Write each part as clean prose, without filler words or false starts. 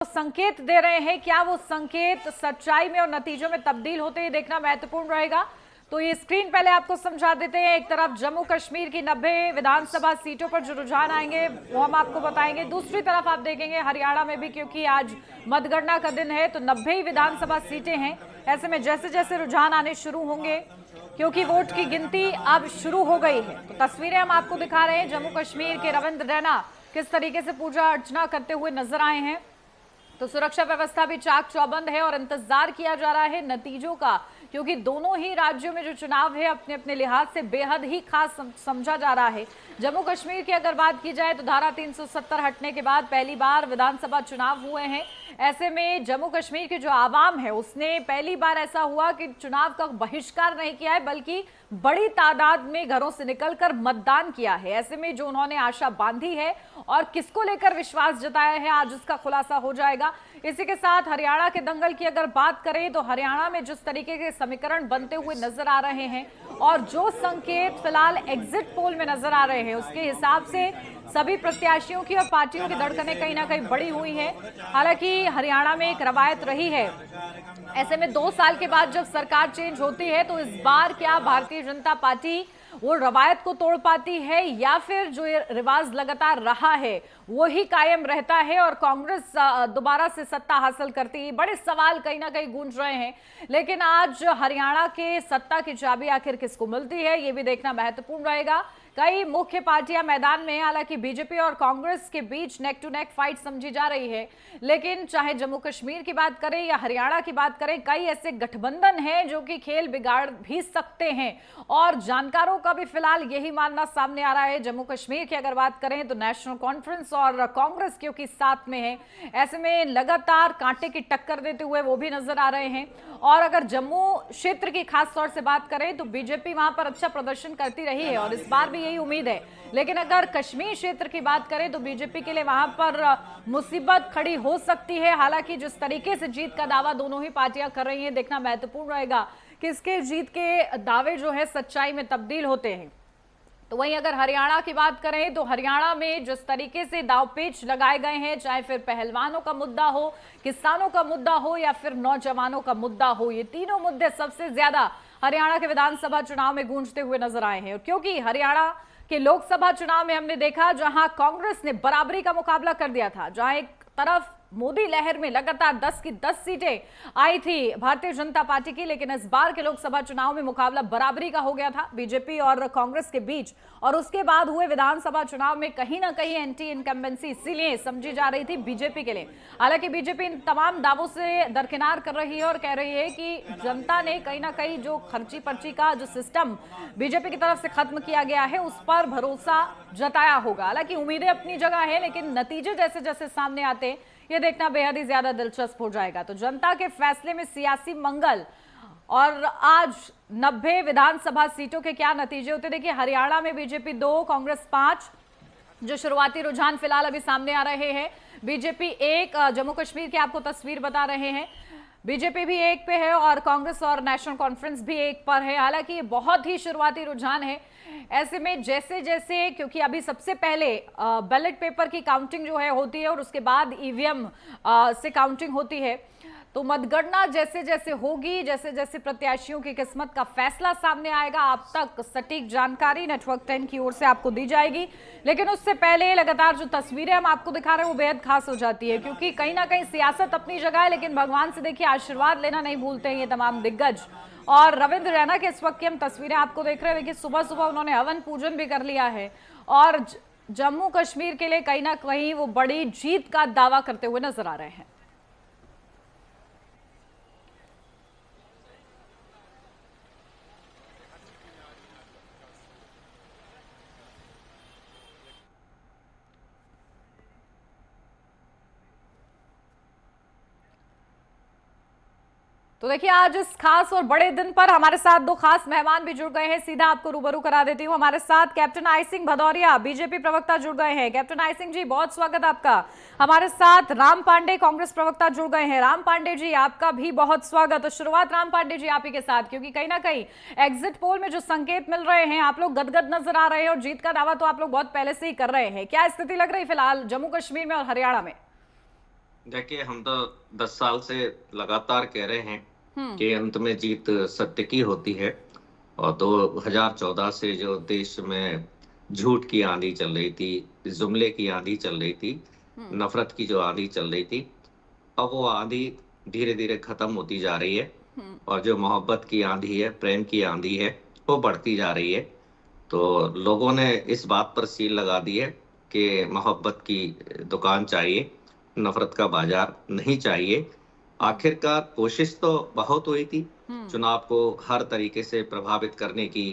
संकेत दे रहे हैं, क्या वो संकेत सच्चाई में और नतीजों में तब्दील होते ही देखना महत्वपूर्ण रहेगा। तो ये स्क्रीन पहले आपको समझा देते हैं। एक तरफ जम्मू कश्मीर की 90 विधानसभा सीटों पर जो रुझान आएंगे वो हम आपको बताएंगे। दूसरी तरफ आप देखेंगे हरियाणा में भी, क्योंकि आज मतगणना का दिन है, तो 90 ही विधानसभा सीटें हैं। ऐसे में जैसे जैसे रुझान आने शुरू होंगे, क्योंकि वोट की गिनती अब शुरू हो गई है, तो तस्वीरें हम आपको दिखा रहे हैं। जम्मू कश्मीर के रविंद्र रैना किस तरीके से पूजा अर्चना करते हुए नजर आए हैं। तो सुरक्षा व्यवस्था भी चाक चौबंद है और इंतजार किया जा रहा है नतीजों का, क्योंकि दोनों ही राज्यों में जो चुनाव है अपने अपने लिहाज से बेहद ही खास समझा जा रहा है। जम्मू कश्मीर की अगर बात की जाए तो धारा 370 हटने के बाद पहली बार विधानसभा चुनाव हुए हैं। ऐसे में जम्मू कश्मीर की जो आवाम है उसने पहली बार ऐसा हुआ कि चुनाव का बहिष्कार नहीं किया है, बल्कि बड़ी तादाद में घरों से निकलकर मतदान किया है। ऐसे में जो उन्होंने आशा बांधी है और किसको लेकर विश्वास जताया है, आज उसका खुलासा हो जाएगा। इसी के साथ हरियाणा के दंगल की अगर बात करें तो हरियाणा में जिस तरीके के समीकरण बनते हुए नजर आ रहे हैं और जो संकेत फिलहाल एग्जिट पोल में नजर आ रहे हैं, उसके हिसाब से सभी प्रत्याशियों की और पार्टियों की धड़कनें कहीं ना कहीं बढ़ी हुई हैं। हालांकि हरियाणा में एक रवायत रही है, ऐसे में 2 साल के बाद जब सरकार चेंज होती है तो इस बार क्या भारतीय जनता पार्टी वो रवायत को तोड़ पाती है या फिर जो ये रिवाज लगातार रहा है वो ही कायम रहता है और कांग्रेस दोबारा से सत्ता हासिल करती है। बड़े सवाल कहीं ना कहीं गूंज रहे हैं, लेकिन आज हरियाणा के सत्ता की चाबी आखिर किसको मिलती है ये भी देखना महत्वपूर्ण रहेगा। कई मुख्य पार्टियां मैदान में, हालांकि बीजेपी और कांग्रेस के बीच नेक टू नेक फाइट समझी जा रही है, लेकिन चाहे जम्मू कश्मीर की बात करें या हरियाणा की बात करें, कई ऐसे गठबंधन हैं जो कि खेल बिगाड़ भी सकते हैं और जानकारों का भी फिलहाल यही मानना सामने आ रहा है। जम्मू कश्मीर की अगर बात करें तो नेशनल कॉन्फ्रेंस और कांग्रेस क्योंकि साथ में है, ऐसे में लगातार कांटे की टक्कर देते हुए वो भी नजर आ रहे हैं। और अगर जम्मू क्षेत्र की खास तौर से बात करें तो बीजेपी वहां पर अच्छा प्रदर्शन करती रही है और इस बार भी यही उम्मीद है, लेकिन अगर कश्मीर क्षेत्र की बात करें तो बीजेपी के लिए वहां पर मुसीबत खड़ी हो सकती है। हालांकि जिस तरीके से जीत का दावा दोनों ही पार्टियां कर रही हैं, देखना महत्वपूर्ण रहेगा किसके जीत के दावे जो है सच्चाई में तब्दील होते हैं। तो वहीं अगर हरियाणा की बात करें तो हरियाणा में जिस तरीके से दावपेच लगाए गए हैं, चाहे फिर पहलवानों का मुद्दा हो, किसानों का मुद्दा हो या फिर नौजवानों का मुद्दा हो, ये तीनों मुद्दे सबसे ज्यादा हरियाणा के विधानसभा चुनाव में गूंजते हुए नजर आए हैं। क्योंकि हरियाणा के लोकसभा चुनाव में हमने देखा जहां कांग्रेस ने बराबरी का मुकाबला कर दिया था, जहां एक तरफ मोदी लहर में लगातार 10 की 10 सीटें आई थी भारतीय जनता पार्टी की, लेकिन इस बार के लोकसभा चुनाव में मुकाबला बराबरी का हो गया था बीजेपी और कांग्रेस के बीच। और उसके बाद हुए विधानसभा चुनाव में कहीं ना कहीं एंटी इनकम्बेंसी इसीलिए समझी जा रही थी बीजेपी के लिए। हालांकि बीजेपी इन तमाम दावों से दरकिनार कर रही है और कह रही है कि जनता ने कहीं ना कहीं जो खर्ची पर्ची का जो सिस्टम बीजेपी की तरफ से खत्म किया गया है उस पर भरोसा जताया होगा। हालांकि उम्मीदें अपनी जगह है, लेकिन नतीजे जैसे जैसे सामने आते ये देखना बेहद ही ज्यादा दिलचस्प हो जाएगा। तो जनता के फैसले में सियासी मंगल और आज 90 विधानसभा सीटों के क्या नतीजे होते, देखिए हरियाणा में बीजेपी 2, कांग्रेस 5, जो शुरुआती रुझान फिलहाल अभी सामने आ रहे हैं। बीजेपी 1, जम्मू कश्मीर की आपको तस्वीर बता रहे हैं, बीजेपी भी 1 पे है और कांग्रेस और नेशनल कॉन्फ्रेंस भी 1 पर है। हालांकि ये बहुत ही शुरुआती रुझान है। ऐसे में जैसे जैसे, क्योंकि अभी सबसे पहले बैलेट पेपर की काउंटिंग जो है होती है और उसके बाद ईवीएम से काउंटिंग होती है, तो मतगणना जैसे जैसे होगी, जैसे जैसे प्रत्याशियों की किस्मत का फैसला सामने आएगा, आप तक सटीक जानकारी नेटवर्क 10 की ओर से आपको दी जाएगी। लेकिन उससे पहले लगातार जो तस्वीरें हम आपको दिखा रहे हैं वो बेहद खास हो जाती है, क्योंकि कहीं ना कहीं सियासत अपनी जगह है, लेकिन भगवान से देखिए आशीर्वाद लेना नहीं भूलते हैं ये तमाम दिग्गज। और रविंद्र रैना के इस वक्त की हम तस्वीरें आपको देख रहे हैं। देखिए सुबह सुबह उन्होंने हवन पूजन भी कर लिया है और जम्मू कश्मीर के लिए कहीं ना कहीं वो बड़ी जीत का दावा करते हुए नजर आ रहे हैं। तो देखिए आज इस खास और बड़े दिन पर हमारे साथ 2 खास मेहमान भी जुड़ गए हैं, सीधा आपको रूबरू करा देती हूँ। हमारे साथ captain I Singh Bhadauria BJP प्रवक्ता जुड़ गए हैं। कैप्टन आई सिंह जी, बहुत स्वागत आपका। हमारे साथ राम पांडे कांग्रेस प्रवक्ता जुड़ गए हैं। राम पांडे जी, आपका भी बहुत स्वागत। तो शुरुआत राम पांडे जी आप ही के साथ, क्योंकि कहीं ना कहीं एग्जिट पोल में जो संकेत मिल रहे हैं, आप लोग गदगद नजर आ रहे हैं और जीत का दावा तो आप लोग बहुत पहले से ही कर रहे हैं। क्या स्थिति लग रही फिलहाल जम्मू कश्मीर में और हरियाणा में? देखिए, हम तो 10 साल से लगातार कह रहे हैं कि अंत में जीत सत्य की होती है। और 2014 से जो देश में झूठ की आंधी चल रही थी, जुमले की आंधी चल रही थी, नफरत की जो आंधी चल रही थी, अब वो आंधी धीरे-धीरे खत्म होती जा रही है। और जो मोहब्बत की आंधी है, प्रेम की आंधी है, वो बढ़ती जा रही है। तो लोगों ने इस बात पर सील लगा दी है कि मोहब्बत की दुकान चाहिए, नफरत का बाजार नहीं चाहिए। आखिरकार कोशिश तो बहुत हुई थी चुनाव को हर तरीके से प्रभावित करने की,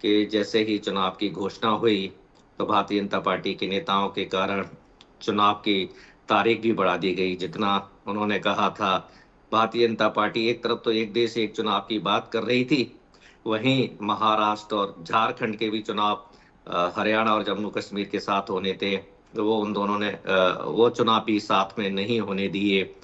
कि जैसे ही चुनाव की घोषणा हुई तो भारतीय जनता पार्टी के नेताओं के कारण चुनाव की तारीख भी बढ़ा दी गई। जितना उन्होंने कहा था, भारतीय जनता पार्टी एक तरफ तो एक देश एक चुनाव की बात कर रही थी, वहीं महाराष्ट्र और झारखंड के भी चुनाव हरियाणा और जम्मू कश्मीर के साथ होने थे, तो वो उन दोनों ने वो चुनाव भी साथ में नहीं होने दिए।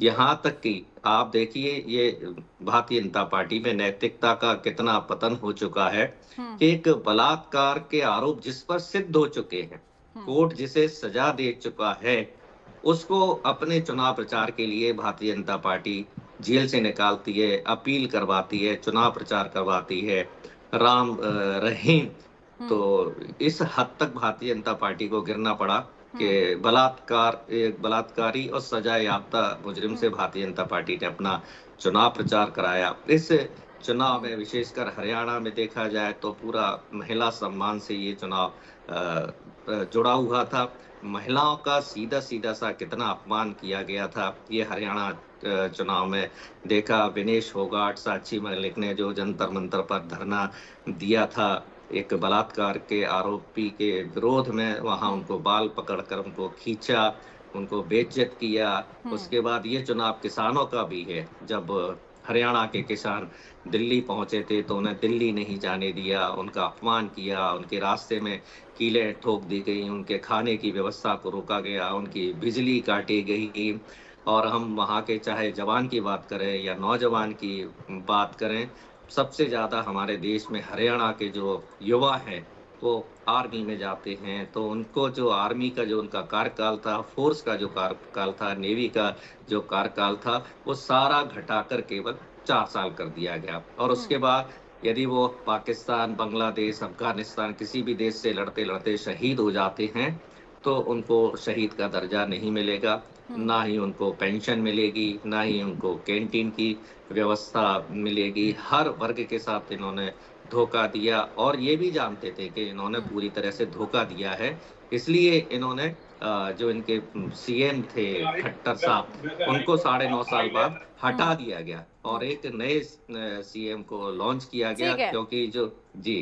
यहाँ तक कि आप देखिए, ये भारतीय जनता पार्टी में नैतिकता का कितना पतन हो चुका है कि एक बलात्कार के आरोप जिस पर सिद्ध हो चुके हैं, कोर्ट जिसे सजा दे चुका है, उसको अपने चुनाव प्रचार के लिए भारतीय जनता पार्टी जेल से निकालती है, अपील करवाती है, चुनाव प्रचार करवाती है, राम रहीम। तो इस हद तक भारतीय जनता पार्टी को गिरना पड़ा कि एक बलात्कारी और सजा याफ्ता मुजरिम से भारतीय जनता पार्टी ने अपना चुनाव प्रचार कराया। इस चुनाव में विशेषकर हरियाणा में देखा जाए तो पूरा महिला सम्मान से ये चुनाव जुड़ा हुआ था। महिलाओं का सीधा सीधा सा कितना अपमान किया गया था, ये हरियाणा चुनाव में देखा। विनेश फोगाट, साक्षी मलिक ने जो जंतर मंतर पर धरना दिया था एक बलात्कार के आरोपी के विरोध में, वहां उनको बाल पकड़कर उनको खींचा, उनको बेइज्जत किया। उसके बाद ये चुनाव किसानों का भी है। जब हरियाणा के किसान दिल्ली पहुंचे थे तो उन्हें दिल्ली नहीं जाने दिया, उनका अपमान किया, उनके रास्ते में कीलें ठोक दी गई, उनके खाने की व्यवस्था को रोका गया, उनकी बिजली काटी गई। और हम वहाँ के चाहे जवान की बात करें या नौजवान की बात करें, सबसे ज़्यादा हमारे देश में हरियाणा के जो युवा हैं, वो आर्मी में जाते हैं। तो उनको जो आर्मी का जो उनका कार्यकाल था, फोर्स का जो कार्यकाल था, नेवी का जो कार्यकाल था, वो सारा घटाकर केवल 4 साल कर दिया गया। और उसके बाद यदि वो पाकिस्तान, बांग्लादेश, अफगानिस्तान किसी भी देश से लड़ते-लड़ते शहीद हो जाते हैं, तो उनको शहीद का दर्जा नहीं मिलेगा, ना ही उनको पेंशन मिलेगी, ना ही उनको कैंटीन की व्यवस्था मिलेगी। हर वर्ग के साथ इन्होंने धोखा दिया और ये भी जानते थे कि इन्होंने पूरी तरह से धोखा दिया है। इसलिए इन्होंने जो इनके सीएम थे खट्टर साहब, उनको 9.5 साल बाद हटा दिया गया और एक नए सीएम को लॉन्च किया गया, ठीक है। क्योंकि जो जी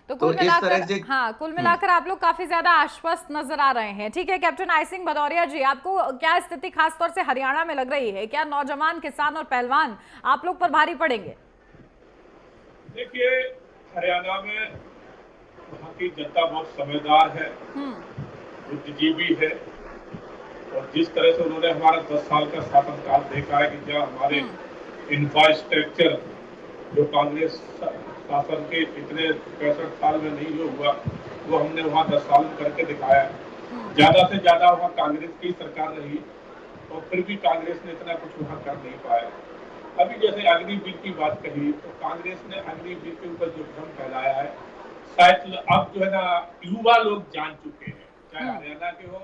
तो तो कुल इस मिलाकर, तरह से हाँ, कुल मिलाकर आप लोग काफी ज्यादा आश्वस्त नजर आ रहे हैं। ठीक है कैप्टन आई सिंह भदौरिया जी, आपको क्या स्थिति खासतौर से हरियाणा में लग रही है? क्या नौजवान, किसान और पहलवान आप लोग पर भारी पड़ेंगे? देखिए, हरियाणा में वहाँ की जनता बहुत समझदार है, बुद्धिजीवी है। और जिस तरह से उन्होंने हमारा 10 साल का शासनकाल देखा है कि क्या हमारे इंफ्रास्ट्रक्चर जो कांग्रेस शासन के इतने 65 साल में नहीं जो हुआ, वो हमने वहाँ 10 साल में करके दिखाया। ज्यादा से ज्यादा वहाँ कांग्रेस की सरकार रही और फिर भी कांग्रेस ने इतना कुछ वहाँ कर नहीं पाया। अभी जैसे अग्निवीर की बात कही, तो कांग्रेस ने अग्निवीर के ऊपर जो भ्रम फैलाया है, शायद अब जो है ना युवा लोग जान चुके हैं, चाहे हरियाणा के हो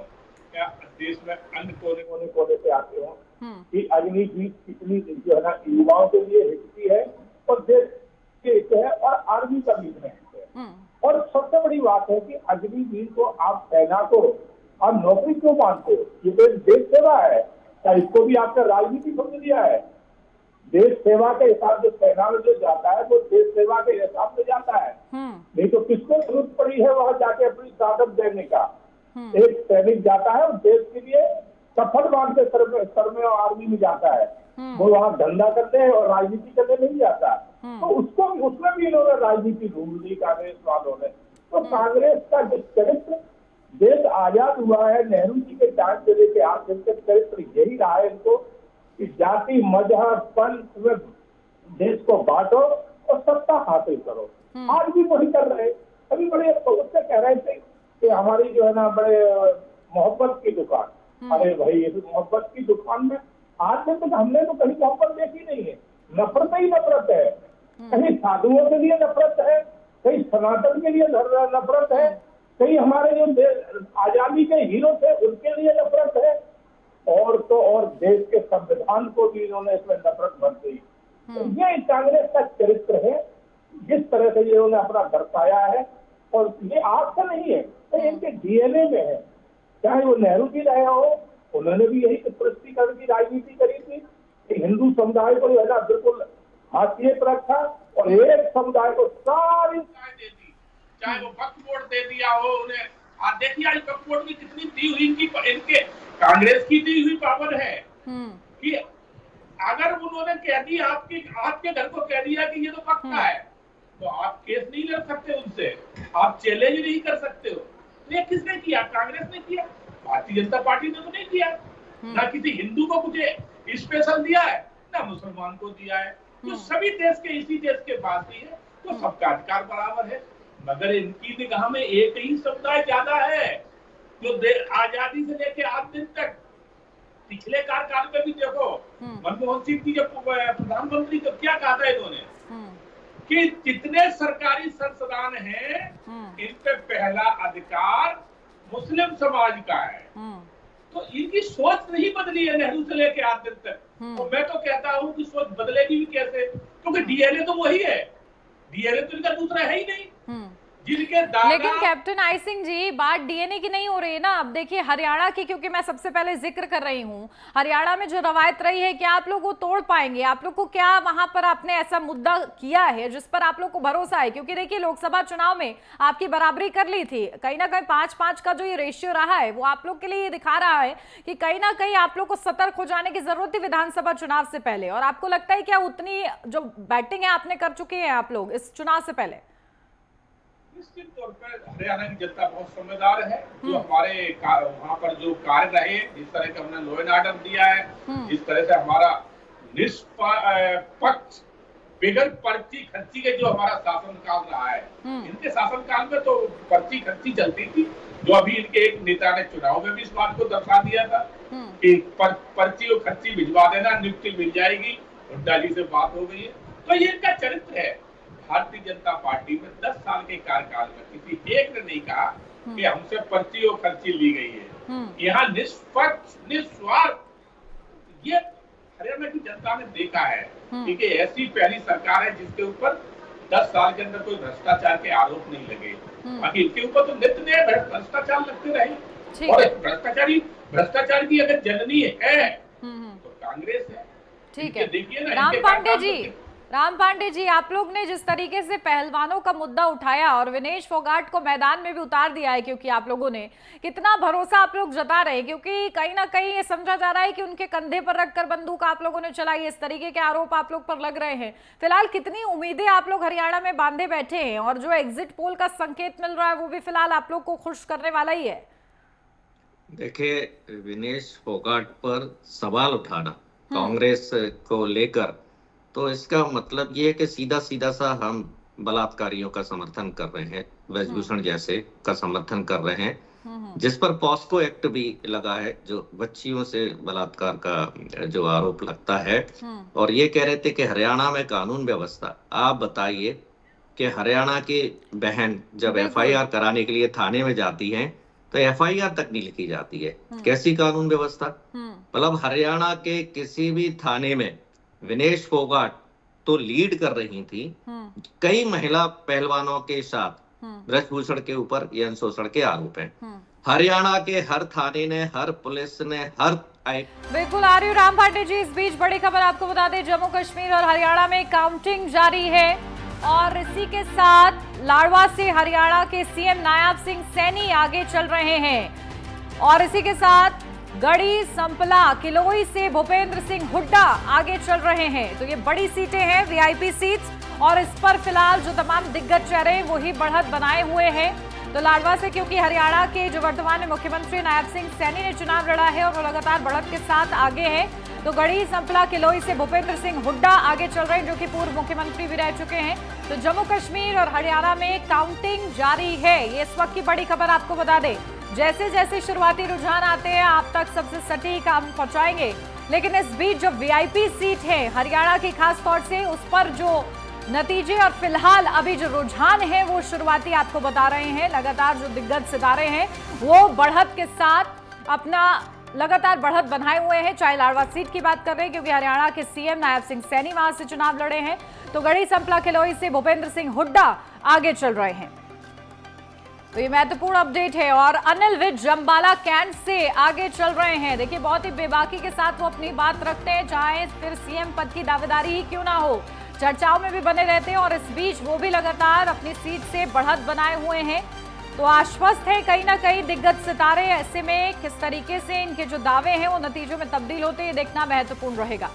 या देश में अन्य कोने से आते हो, कि अग्निवीर कितनी जो है ना युवाओं के लिए हितती है और देश के हित है और आर्मी का भी हित है। और सबसे बड़ी बात है कि अग्निवीर को आप सेना को आप नौकरी क्यों मानते हो? ये तो देश सेवा है, क्या इसको भी आपने राजनीति समझ लिया है? देश सेवा के हिसाब से सेना में जो जाता है वो देश सेवा के हिसाब से जाता है, नहीं तो किसको जरूरत पड़ी है वहां जाके अपनी ताकत देने का? एक सैनिक जाता है और देश के लिए सफल बांध के सर में और आर्मी में जाता है, वो वहां धंधा करने और राजनीति करने नहीं जाता। तो उसको उसमें भी इन्होंने राजनीति ढूंढ ली कांग्रेस वालों ने। तो कांग्रेस का जो चरित्र देश आजाद हुआ है, नेहरू जी के टाइम से लेके आज तक चरित्र यही रहा है इनको कि जाति, मजहब, पंथ में देश को बांटो और सत्ता हासिल करो। आज भी वही कर रहे हैं। अभी बड़े उससे कह रहे थे कि हमारी जो है ना बड़े मोहब्बत की दुकान, अरे भाई ये तो मोहब्बत की दुकान में आज तक हमने तो कहीं मोहब्बत देखी नहीं है। नफरत ही नफरत है। कहीं साधुओं के लिए नफरत है, कहीं सनातन के लिए नफरत है, कहीं हमारे जो आजादी के हीरो थे उनके लिए नफरत है, और तो और देश के संविधान को भी इन्होंने इसमें नफरत भर दी। तो ये कांग्रेस का चरित्र है, जिस तरह से ये उन्होंने अपना दर्शाया है, और ये आज से नहीं है, तो इनके डीएनए में है। चाहे वो नेहरू जी रहे हो, उन्होंने भी यही तुष्टीकरण की राजनीति करी थी कि हिंदू समुदाय को जो है ना बिल्कुल हाशिए पर रखा और एक समुदाय को सारी दे दी, चाहे वो वक्फ बोर्ड दे दिया हो उन्हें। आज देखिए आज वक्फ बोर्ड की कितनी दी हुई इनके कांग्रेस की दी हुई पावर है कि अगर उन्होंने कह दिया आपके घर को कह दिया कि ये तो वक्फ का है, तो आप केस नहीं लड़ सकते उनसे, आप चैलेंज नहीं कर सकते हो। ये किसने किया? कांग्रेस ने किया, भारतीय जनता पार्टी ने तो नहीं किया। ना किसी हिंदू को कुछ स्पेशल दिया है, ना मुसलमान को दिया है। तो सभी देश के इसी देश के वासी है, तो सबका अधिकार बराबर है। मगर इनकी निगाह में एक ही समुदाय ज्यादा है, जो आजादी से लेकर आज दिन तक। पिछले कार्यकाल में भी देखो, मनमोहन सिंह जी जब प्रधानमंत्री तो क्या कहा था इन्होंने कि जितने सरकारी संस्थान हैं इन पे पहला अधिकार मुस्लिम समाज का है। तो इनकी सोच नहीं बदली है नेहरू से लेकर आज दिन तक। तो मैं तो कहता हूं कि सोच बदलेगी भी कैसे, क्योंकि डीएनए तो वही है, डीएनए तो इनका दूसरा है ही नहीं। जिनके लेकिन कैप्टन आई सिंह जी, बात डीएनए की नहीं हो रही है ना। अब देखिए हरियाणा की, क्योंकि मैं सबसे पहले जिक्र कर रही हूँ, हरियाणा में जो रवायत रही है, क्या आप लोग वो तोड़ पाएंगे? आप लोग को क्या वहां पर आपने ऐसा मुद्दा किया है जिस पर आप लोग को भरोसा है? क्योंकि देखिए लोकसभा चुनाव में आपकी बराबरी कर ली थी, कहीं ना कहीं 5-5 का जो ये रेशियो रहा है वो आप लोग के लिए ये दिखा रहा है कि कहीं ना कहीं आप लोग को सतर्क हो जाने की जरूरत थी विधानसभा चुनाव से पहले। और आपको लगता है क्या उतनी जो बैटिंग है आपने कर चुके हैं आप लोग इस चुनाव से पहले? निश्चित तौर पर हरियाणा की जनता बहुत समझदार है। जो हमारे वहाँ पर जो कार्य रहे, जिस तरह का हमने लॉ एंड ऑर्डर दिया है, जिस तरह से हमारा निष्पक्ष बिगड़ पर्ची खर्ची के जो हमारा शासनकाल रहा है, इनके शासनकाल में तो पर्ची खर्ची चलती थी। जो अभी इनके एक नेता ने चुनाव में भी इस बात को दर्शा दिया था कि पर्ची और खर्ची भिजवा देना, नियुक्ति मिल जाएगी। हुड्डा जी से बात हो गई है। तो ये इनका चरित्र है। भारतीय जनता पार्टी में 10 साल के कार्यकाल में किसी एक ने नहीं कहा कि हमसे पर्ची और खर्ची ली गई है। यहाँ निष्पक्ष निस्वार्थ ये हरियाणा की जनता ने देखा है। क्योंकि ऐसी पहली सरकार है जिसके ऊपर 10 साल के अंदर कोई भ्रष्टाचार के आरोप नहीं लगे। बाकी इनके ऊपर तो नित्य नए भ्रष्टाचार लगते रहे। और भ्रष्टाचार की अगर जननी है तो कांग्रेस है। ठीक है, देखिए ना राम पांडे जी, आप लोग ने जिस तरीके से पहलवानों का मुद्दा उठाया और विनेश फोगाट को मैदान में भी उतार दिया है, क्योंकि आप लोगों ने कितना भरोसा आप लोग जता रहे हैं, क्योंकि कहीं ना कहीं ये समझा जा रहा है कि उनके कंधे पर रखकर बंदूक आप लोगों ने चलाई, इस तरीके के आरोप आप लोग पर लग रहे हैं। फिलहाल कितनी उम्मीदें आप लोग हरियाणा में बांधे बैठे हैं, और जो एग्जिट पोल का संकेत मिल रहा है वो भी फिलहाल आप लोग को खुश करने वाला ही है? देखिए, विनेश फोगाट पर सवाल उठाना कांग्रेस को लेकर, तो इसका मतलब ये है कि सीधा सीधा सा हम बलात्कारियों का समर्थन कर रहे हैं, ब्रजभूषण जैसे का समर्थन कर रहे हैं, जिस पर पॉस्को एक्ट भी लगा है, जो बच्चियों से बलात्कार का जो आरोप लगता है। और ये कह रहे थे कि हरियाणा में कानून व्यवस्था, आप बताइए कि हरियाणा की बहन जब एफआईआर कराने के लिए थाने में जाती है तो एफआईआर तक नहीं लिखी जाती है। कैसी कानून व्यवस्था? मतलब हरियाणा के किसी भी थाने में विनेश फोगाट तो लीड कर रही थी, कई महिला पहलवानों के साथ ब्रजभूषण के ऊपर यौन शोषण के आरोप हैं। हरियाणा के हर थाने ने, हर पुलिस ने, हर बिल्कुल आ रही हूँ राम पांडे जी। इस बीच बड़ी खबर आपको बता दें, जम्मू कश्मीर और हरियाणा में काउंटिंग जारी है, और इसी के साथ लाडवा से हरियाणा के सीएम नायब सिंह सैनी आगे चल रहे हैं, और इसी के साथ गढ़ी, संपला, किलोई से भूपेंद्र सिंह हुड्डा आगे चल रहे हैं। तो ये बड़ी सीटें हैं, वीआईपी सीट्स, और इस पर फिलहाल जो तमाम दिग्गज चेहरे वही बढ़त बनाए हुए हैं। तो लाडवा से, क्योंकि हरियाणा के जो वर्तमान में मुख्यमंत्री नायब सिंह सैनी ने चुनाव लड़ा है और वो लगातार बढ़त के साथ आगे हैं, तो गढ़ी, संपला, किलोई से भूपेंद्र सिंह हुड्डा आगे चल रहे हैं, जो कि पूर्व मुख्यमंत्री भी रह चुके हैं। तो जम्मू कश्मीर और हरियाणा में काउंटिंग जारी है। ये इस वक्त की बड़ी खबर आपको बता दें। जैसे जैसे शुरुआती रुझान आते हैं आप तक सबसे सटीक हम पहुंचाएंगे। लेकिन इस बीच जो वीआईपी सीट है हरियाणा की, खास तौर से उस पर जो नतीजे और फिलहाल अभी जो रुझान है वो शुरुआती आपको बता रहे हैं। लगातार जो दिग्गज सितारे हैं वो बढ़त के साथ अपना लगातार बढ़त बनाए हुए हैं। चाहे लाडवा सीट की बात कर रहे हैं क्योंकि हरियाणा के सीएम नायब सिंह सैनी वहां से चुनाव लड़े हैं, तो गढ़ी संपला खिलोई से भूपेंद्र सिंह हुड्डा आगे चल रहे हैं। तो ये महत्वपूर्ण अपडेट है। और अनिल विज अंबाला कैंट से आगे चल रहे हैं। देखिए बहुत ही बेबाकी के साथ वो अपनी बात रखते हैं, चाहे फिर सीएम पद की दावेदारी ही क्यों ना हो, चर्चाओं में भी बने रहते हैं। और इस बीच वो भी लगातार अपनी सीट से बढ़त बनाए हुए हैं, तो आश्वस्त है कहीं ना कहीं दिग्गज सितारे। ऐसे में किस तरीके से इनके जो दावे हैं वो नतीजों में तब्दील होते हैं, देखना महत्वपूर्ण रहेगा।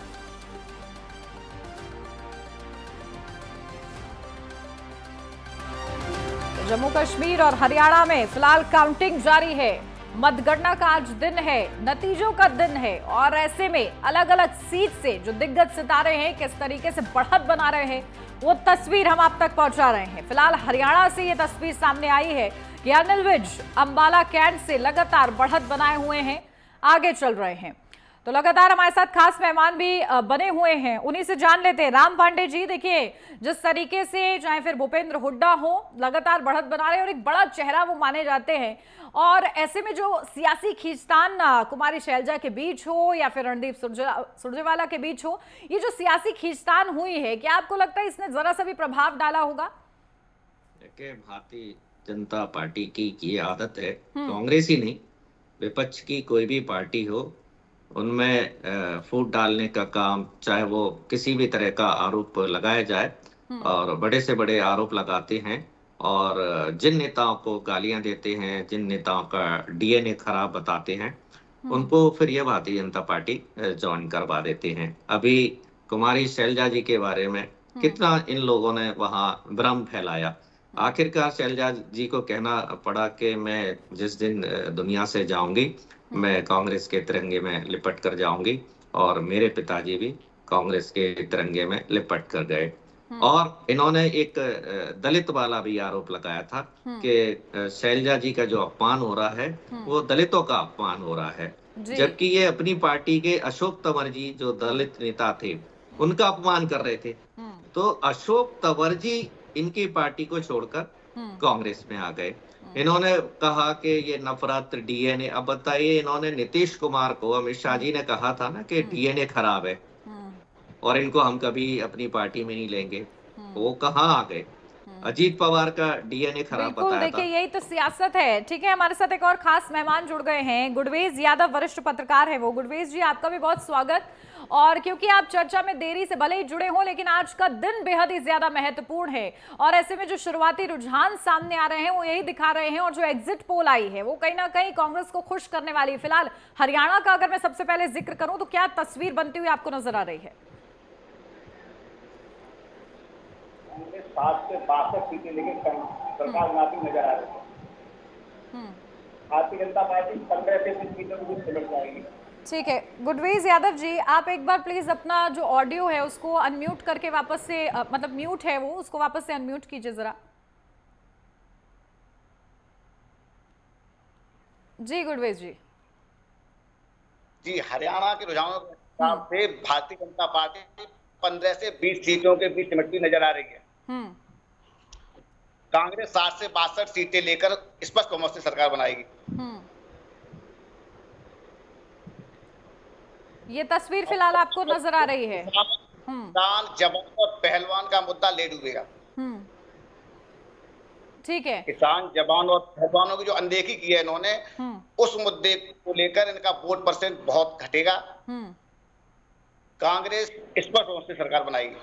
जम्मू कश्मीर और हरियाणा में फिलहाल काउंटिंग जारी है। मतगणना का आज दिन है, नतीजों का दिन है, और ऐसे में अलग अलग सीट से जो दिग्गज सितारे हैं किस तरीके से बढ़त बना रहे हैं वो तस्वीर हम आप तक पहुंचा रहे हैं। फिलहाल हरियाणा से ये तस्वीर सामने आई है कि अनिल विज अंबाला कैंट से लगातार बढ़त बनाए हुए हैं, आगे चल रहे हैं। तो लगातार हमारे साथ खास मेहमान भी बने हुए हैं, उन्हीं से जान लेते हैं। राम पांडे जी, देखिए जिस तरीके से चाहे फिर भूपेंद्र हुड्डा हो लगातार बढ़त बना रहे हैं और एक बड़ा चेहरा वो माने जाते हैं, और ऐसे में जो सियासी खींचतान कुमारी शैलजा के बीच हो या फिर रणदीप सुरजेवाला के बीच हो, ये जो सियासी खींचतान हुई है, क्या आपको लगता है इसने जरा सा भी प्रभाव डाला होगा? देखिए भारतीय जनता पार्टी की ये आदत है, कांग्रेस ही नहीं विपक्ष की कोई भी पार्टी हो उनमें फूट डालने का काम, चाहे वो किसी भी तरह का आरोप लगाया जाए, और बड़े से बड़े आरोप लगाते हैं, और जिन नेताओं को गालियां देते हैं, जिन नेताओं का डीएनए खराब बताते हैं, उनको फिर ये भारतीय जनता पार्टी ज्वाइन करवा देते हैं। अभी कुमारी शैलजा जी के बारे में कितना इन लोगों ने वहां भ्रम फैलाया। आखिरकार शैलजा जी को कहना पड़ा कि मैं जिस दिन दुनिया से जाऊंगी मैं कांग्रेस के तिरंगे में लिपट कर जाऊंगी, और मेरे पिताजी भी कांग्रेस के तिरंगे में लिपट कर गए। और इन्होंने एक दलित वाला भी आरोप लगाया था कि शैलजा जी का जो अपमान हो रहा है वो दलितों का अपमान हो रहा है, जबकि ये अपनी पार्टी के अशोक तंवर जी जो दलित नेता थे उनका अपमान कर रहे थे। तो अशोक तंवर जी इनकी पार्टी को छोड़कर कांग्रेस में आ गए। इन्होंने कहा कि ये नफरत डीएनए, अब बताइए इन्होंने नीतीश कुमार को, अमित शाह जी ने कहा था ना कि डीएनए खराब है और इनको हम कभी अपनी पार्टी में नहीं लेंगे, वो कहाँ आ गए? अजीत पवार का डीएनए खराब बताया था। देखिए यही तो सियासत है। ठीक है, हमारे साथ एक और खास मेहमान जुड़ गए हैं, गुडवेज यादव, वरिष्ठ पत्रकार है वो। गुडवेज जी, आपका भी बहुत स्वागत। और क्योंकि आप चर्चा में देरी से भले ही जुड़े हो, लेकिन आज का दिन बेहद ही ज्यादा महत्वपूर्ण है, और ऐसे में जो शुरुआती रुझान सामने आ रहे हैं वो यही दिखा रहे हैं, और जो एग्जिट पोल आई है वो कहीं ना कहीं कांग्रेस को खुश करने वाली है। फिलहाल हरियाणा का अगर मैं सबसे पहले जिक्र करूं तो क्या तस्वीर बनती हुई आपको नजर आ रही है? 60 से 62 सीटें लेकर सरकार बनाती नजर आ रही है। भारतीय जनता पार्टी 15 से 20 सीटों को सिमट जाएगी। ठीक है, गुडवेज यादव जी, आप एक बार प्लीज अपना जो ऑडियो है उसको अनम्यूट करके वापस से मतलब म्यूट है वो, उसको वापस से अनम्यूट कीजिए जरा। जी गुडवेज जी। जी, हरियाणा के रुझानों के हिसाब से भारतीय जनता पार्टी 15 से 20 सीटों के बीच सिमटती नजर आ रही है। कांग्रेस 60 से 62 सीटें लेकर स्पष्ट बहुमत से सरकार बनाएगी। ये तस्वीर फिलहाल आपको नजर आ रही है। किसान, जवान और पहलवान का मुद्दा ले डूबेगा। ठीक है, किसान, जवान और पहलवानों की जो अनदेखी की है इन्होंने, उस मुद्दे को लेकर इनका वोट परसेंट बहुत घटेगा। कांग्रेस स्पष्ट रूप से सरकार बनाएगी।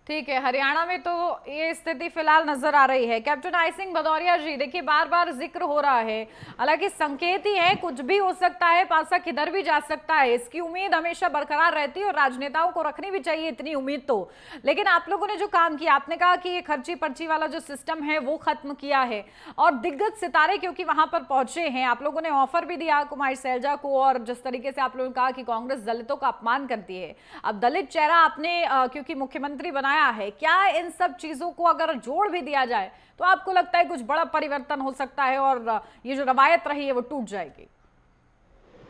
ठीक है, हरियाणा में तो ये स्थिति फिलहाल नजर आ रही है। कैप्टन आई सिंह भदौरिया जी, देखिए बार बार जिक्र हो रहा है, हालांकि संकेत ही है, कुछ भी हो सकता है, पासा किधर भी जा सकता है, इसकी उम्मीद हमेशा बरकरार रहती है और राजनेताओं को रखनी भी चाहिए इतनी उम्मीद तो। लेकिन आप लोगों ने जो काम किया, आपने कहा कि ये खर्ची पर्ची वाला जो सिस्टम है वो खत्म किया है, और दिग्गज सितारे क्योंकि वहां पर पहुंचे हैं, आप लोगों ने ऑफर भी दिया कुमारी शैलजा को, और जिस तरीके से आप लोगों ने कहा कि कांग्रेस दलितों का अपमान करती है, अब दलित चेहरा आपने क्योंकि मुख्यमंत्री बनाया बनाया है, क्या इन सब चीजों को अगर जोड़ भी दिया जाए तो आपको लगता है कुछ बड़ा परिवर्तन हो सकता है और ये जो रवायत रही है वो टूट जाएगी?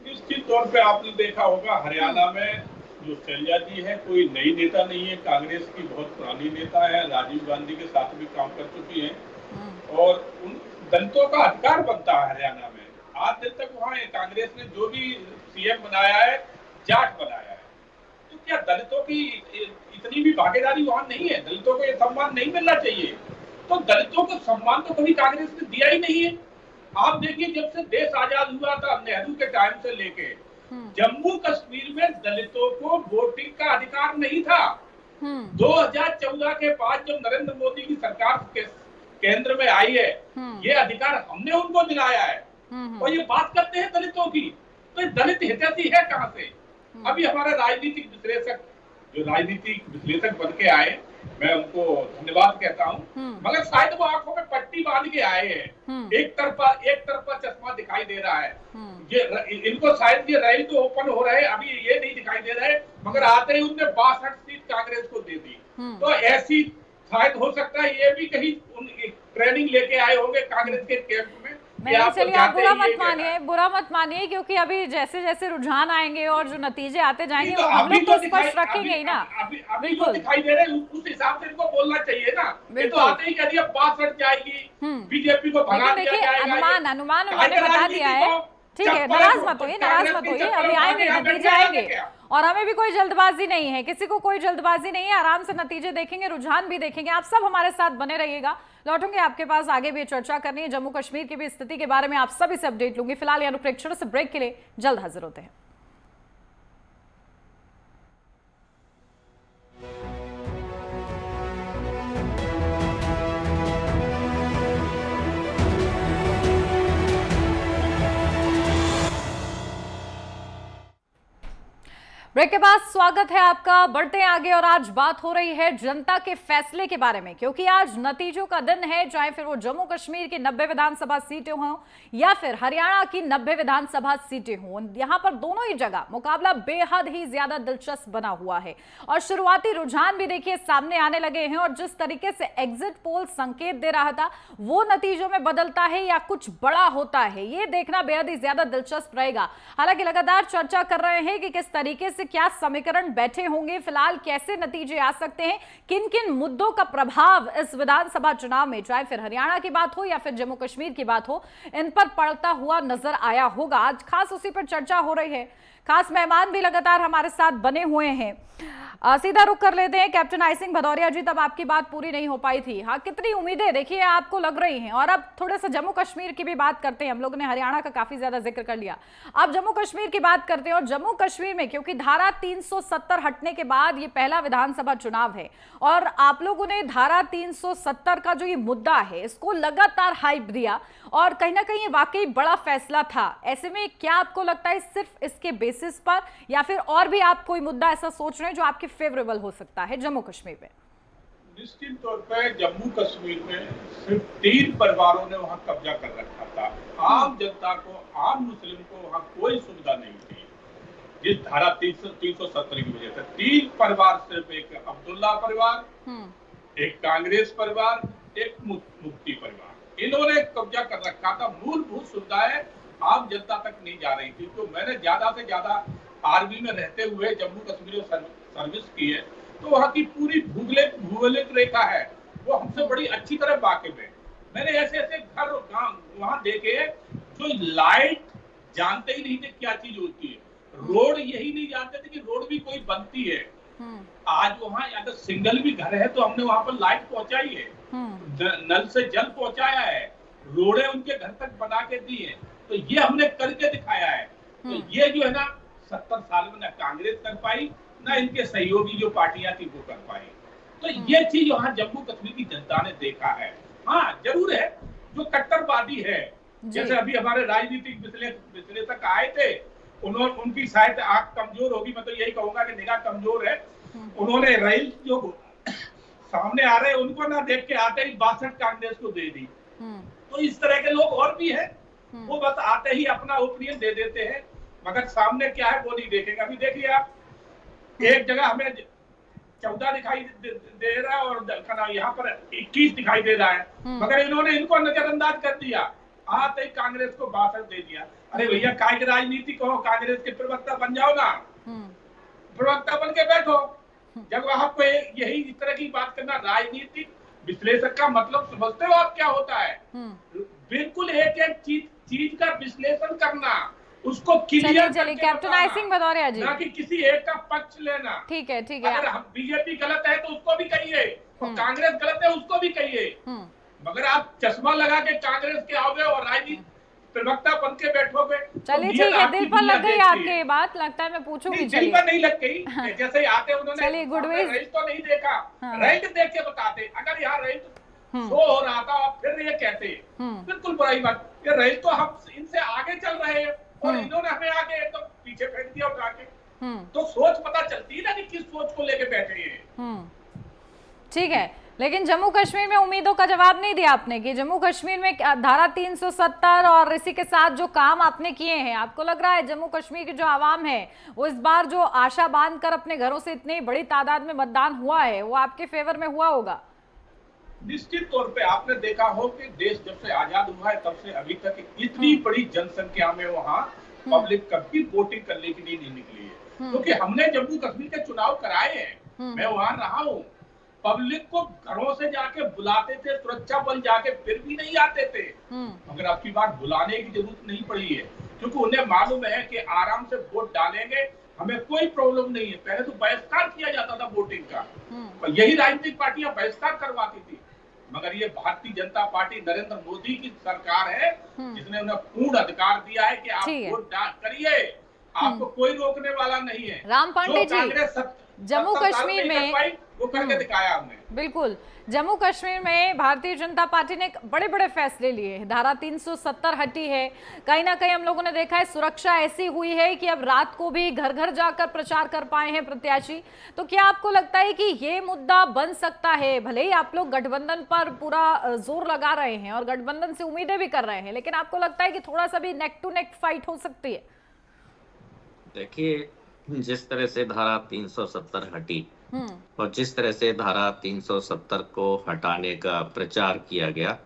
निश्चित तौर पे आपने देखा होगा हरियाणा में जो शैलजा जी है कोई नई नेता नहीं है, कांग्रेस की बहुत पुरानी नेता है, राजीव गांधी के साथ भी काम कर चुकी हैं और उन दलितों का अधिकार बनता है हरियाणा में। आज दिन तक वहाँ कांग्रेस ने जो भी सीएम बनाया है जाट बनाया है, तो क्या दलितों की इतनी भी भागीदारी वहाँ नहीं है? दलितों को ये सम्मान नहीं मिलना चाहिए? तो दलितों को सम्मान तो कभी कांग्रेस ने दिया ही नहीं है। आप देखिए जब से देश आजाद हुआ था नेहरू के टाइम से लेके जम्मू कश्मीर में दलितों को वोटिंग का अधिकार नहीं था। 2014 के बाद जब नरेंद्र मोदी की सरकार केंद्र में आई है ये अधिकार हमने उनको दिलाया है और ये बात करते हैं दलितों की, तो दलित हितैषी है कहां से? अभी हमारे राजनीतिक विश्लेषक जो राजनीतिक विश्लेषक बन के आए, मैं उनको धन्यवाद कहता हूं, मगर शायद वो आंखों में पट्टी बांध के आए हैं। एक तरफा चश्मा दिखाई दे रहा है। ये इनको शायद ये रैली तो ओपन हो रहे, अभी ये नहीं दिखाई दे रहे, मगर आते ही उनने 62 सीट कांग्रेस को दे दी। तो ऐसी शायद हो सकता है ये भी कहीं ट्रेनिंग लेके आए होंगे कांग्रेस के कैंप में। नहीं, चलिए आप बुरा मत मानिए क्योंकि अभी जैसे जैसे रुझान आएंगे और जो नतीजे आते जाएंगे तो वो हम लोग तो तो स्पष्ट रखेंगे ही ना। अभी तो दिखाई दे रहे उस हिसाब से इनको बोलना चाहिए ना। ये तो आते ही कह दिया 62 जाएगी, बीजेपी को भगा दिया जाएगा। अनुमान उन्होंने बता दिया है। ठीक है, नाराज मत होइए, अभी आएंगे नतीजे आएंगे और हमें भी कोई जल्दबाजी नहीं है, किसी को कोई जल्दबाजी नहीं है, आराम से नतीजे देखेंगे, रुझान भी देखेंगे। आप सब हमारे साथ बने रहिएगा, लौटूंगे आपके पास, आगे भी चर्चा करनी है जम्मू कश्मीर की भी स्थिति के बारे में, आप सभी से अपडेट लूंगी। फिलहाल यहाँ रुक छोटे से ब्रेक के लिए, जल्द हाजिर होते हैं। ब्रेक के बाद स्वागत है आपका। बढ़ते हैं आगे और आज बात हो रही है जनता के फैसले के बारे में, क्योंकि आज नतीजों का दिन है, चाहे फिर वो जम्मू कश्मीर की 90 विधानसभा सीटें हों या फिर हरियाणा की 90 विधानसभा सीटें हों। यहां पर दोनों ही जगह मुकाबला बेहद ही ज्यादा दिलचस्प बना हुआ है और शुरुआती रुझान भी देखिए सामने आने लगे हैं और जिस तरीके से एग्जिट पोल संकेत दे रहा था वो नतीजों में बदलता है या कुछ बड़ा होता है, ये देखना बेहद ही ज्यादा दिलचस्प रहेगा। हालांकि लगातार चर्चा कर रहे हैं कि किस तरीके से क्या समीकरण बैठे होंगे, फिलहाल कैसे नतीजे आ सकते हैं, किन किन मुद्दों का प्रभाव इस विधानसभा चुनाव में, चाहे फिर हरियाणा की बात हो या फिर जम्मू कश्मीर की बात हो, इन पर पड़ता हुआ नजर आया होगा। आज खास उसी पर चर्चा हो रही है, खास मेहमान भी लगातार हमारे साथ बने हुए हैं। सीधा रुख कर लेते हैं कैप्टन आई सिंह भदौरिया जी, तब आपकी बात पूरी नहीं हो पाई थी। हाँ, कितनी उम्मीदें देखिए आपको लग रही हैं, और अब थोड़े से जम्मू कश्मीर की भी बात करते हैं। हम लोगों ने हरियाणा का काफी ज्यादा जिक्र कर लिया, अब जम्मू कश्मीर की बात करते हैं। और जम्मू कश्मीर में क्योंकि धारा 370 हटने के बाद ये पहला विधानसभा चुनाव है और आप लोगों ने धारा 370 का जो ये मुद्दा है इसको लगातार हाइप दिया और कहीं ना कहीं वाकई बड़ा फैसला था। ऐसे में क्या आपको लगता है सिर्फ इसके बेसिस पर या फिर और भी आप कोई मुद्दा ऐसा सोच रहे हैं जो आपके फेवरेबल हो सकता है जम्मू कश्मीर में? निश्चित तौर पर जम्मू कश्मीर में सिर्फ 3 परिवारों ने वहां कब्जा कर रखा था। आम जनता को, आम मुस्लिम को वहां कोई सुविधा नहीं थी जिस धारा 370 की वजह से। 3 परिवार, सिर्फ एक अब्दुल्ला परिवार, एक कांग्रेस परिवार, एक मुफ्ती परिवार, इन्होंने कब्जा कर रखा था। मूलभूत सुविधाएं आम जनता तक नहीं जा रही थी। तो मैंने ज्यादा से ज्यादा आर्मी में रहते हुए जम्मू कश्मीर में सर्विस की है, तो वहाँ की पूरी भूगोलिक रेखा है वो हमसे बड़ी अच्छी तरह वाकिफ है। मैंने ऐसे ऐसे घर वहाँ देखे जो लाइट जानते ही नहीं थे क्या चीज होती है, रोड यही नहीं जानते थे कि रोड भी कोई बनती है। आज वहाँ अगर सिंगल भी घर है तो हमने वहाँ पर लाइट पहुंचाई है, नल से जल पहुंचाया है, रोडें उनके घर तक बना के दी है। तो ये हमने करके दिखाया है। तो ये जो है ना 70 साल में ना कांग्रेस कर पाई ना इनके सहयोगी जो पार्टियां थी वो कर पाई। तो ये चीज वहां जम्मू कश्मीर की जनता ने देखा है। हाँ, जरूर है जो कट्टरवादी है, जैसे अभी हमारे राजनीतिक विश्लेषक आए थे, उनकी शायद आंख कमजोर होगी, मैं तो यही कहूंगा कि निगाह कमजोर है। उन्होंने रैली जो सामने आ रहे उनको ना देख के आते ही 62 कांग्रेस को दे दी। तो इस तरह के लोग और भी हैं, वो बस आते ही अपना ओपिनियन दे देते हैं, मगर सामने क्या है वो नहीं देखेंगे। अभी देखिए आप, एक जगह हमें 14 दिखाई दे रहा है और यहाँ पर 21 दिखाई दे रहा है, मगर इन्होंने इनको नजरअंदाज कर दिया। आते ही कांग्रेस को भाषण दे दिया। अरे भैया काय की राजनीति कहो, कांग्रेस के प्रवक्ता बन जाओ ना, प्रवक्ता बन के बैठो। जब आपको यही इस तरह की बात करना, राजनीतिक विश्लेषक का मतलब समझते हो आप क्या होता है? बिल्कुल एक एक चीज का विश्लेषण करना, उसको क्लियर चलिए कैप्टन आई सिंह भदौरिया जी, ना कि किसी एक का पक्ष लेना। ठीक है अगर बीजेपी गलत है तो उसको भी कहिए, और कांग्रेस गलत है उसको भी कहिए, मगर आप चश्मा लगा के कांग्रेस के आओगे और राजनीति प्रवक्ता बन के बैठोगे। चलिए ठीक है, दिल पर लग गई आपकी ये बात, लगता है मैं पूछूंगी। दिल पर नहीं लग गई, जैसे आते उन्होंने गुडविल तो नहीं देखा, रैंक देख के बताते। अगर यहाँ रैंक शो हो रहा था और फिर ये कहते, बिल्कुल बुराई बात। ये रैंक तो हम इनसे आगे चल रहे हैं और इन्होंने हमें आगे एकदम पीछे फेंक दिया उठा के। तो सोच पता चलती है ना कि किस सोच को लेके बैठे हैं। ठीक है, लेकिन जम्मू कश्मीर में उम्मीदों का जवाब नहीं दिया आपने कि जम्मू कश्मीर में धारा 370 और इसी के साथ जो काम आपने किए हैं, आपको लग रहा है जम्मू कश्मीर की जो आवाम है वो इस बार जो आशा बांध कर अपने घरों से इतनी बड़ी तादाद में मतदान हुआ है वो आपके फेवर में हुआ होगा? निश्चित तौर पे आपने देखा हो कि देश जब से आजाद हुआ है तब से अभी तक इतनी बड़ी जनसंख्या में वहाँ पब्लिक कभी वोटिंग करने के लिए नहीं निकली है, क्योंकि हमने जम्मू कश्मीर के चुनाव कराए हैं। मैं वहां रहा हूँ, पब्लिक को घरों से जाके बुलाते थे, सुरक्षा बल जाके फिर भी नहीं आते थे, मगर अब की बार बुलाने की जरूरत नहीं पड़ी है, क्योंकि उन्हें मालूम है कि आराम से वोट डालेंगे, हमें कोई प्रॉब्लम नहीं है। पहले तो बहिष्कार किया जाता था वोटिंग का, यही राजनीतिक पार्टियां बहिष्कार करवाती थी, मगर ये भारतीय जनता पार्टी नरेंद्र मोदी की सरकार है जिसने उन्हें पूर्ण अधिकार दिया है कि आप वोट करिए, आपको कोई रोकने वाला नहीं है। राम पांडे जी, जम्मू कश्मीर में वो करके दिखाया हमने। बिल्कुल, जम्मू कश्मीर में भारतीय जनता पार्टी ने बड़े बड़े फैसले लिए हैं। धारा 370 हटी है, कहीं ना कहीं हम लोगों ने देखा है सुरक्षा ऐसी हुई है कि अब रात को भी घर घर जाकर प्रचार कर पाए हैं प्रत्याशी। तो क्या आपको लगता है कि ये मुद्दा बन सकता है? भले ही आप लोग गठबंधन पर पूरा जोर लगा रहे हैं और गठबंधन से उम्मीदें भी कर रहे हैं, लेकिन आपको लगता है कि थोड़ा सा भी नेक टू नेक फाइट हो सकती है? देखिए, जिस तरह से धारा 370 हटी और जिस तरह से धारा 370 को हटाने का प्रचार किया गया,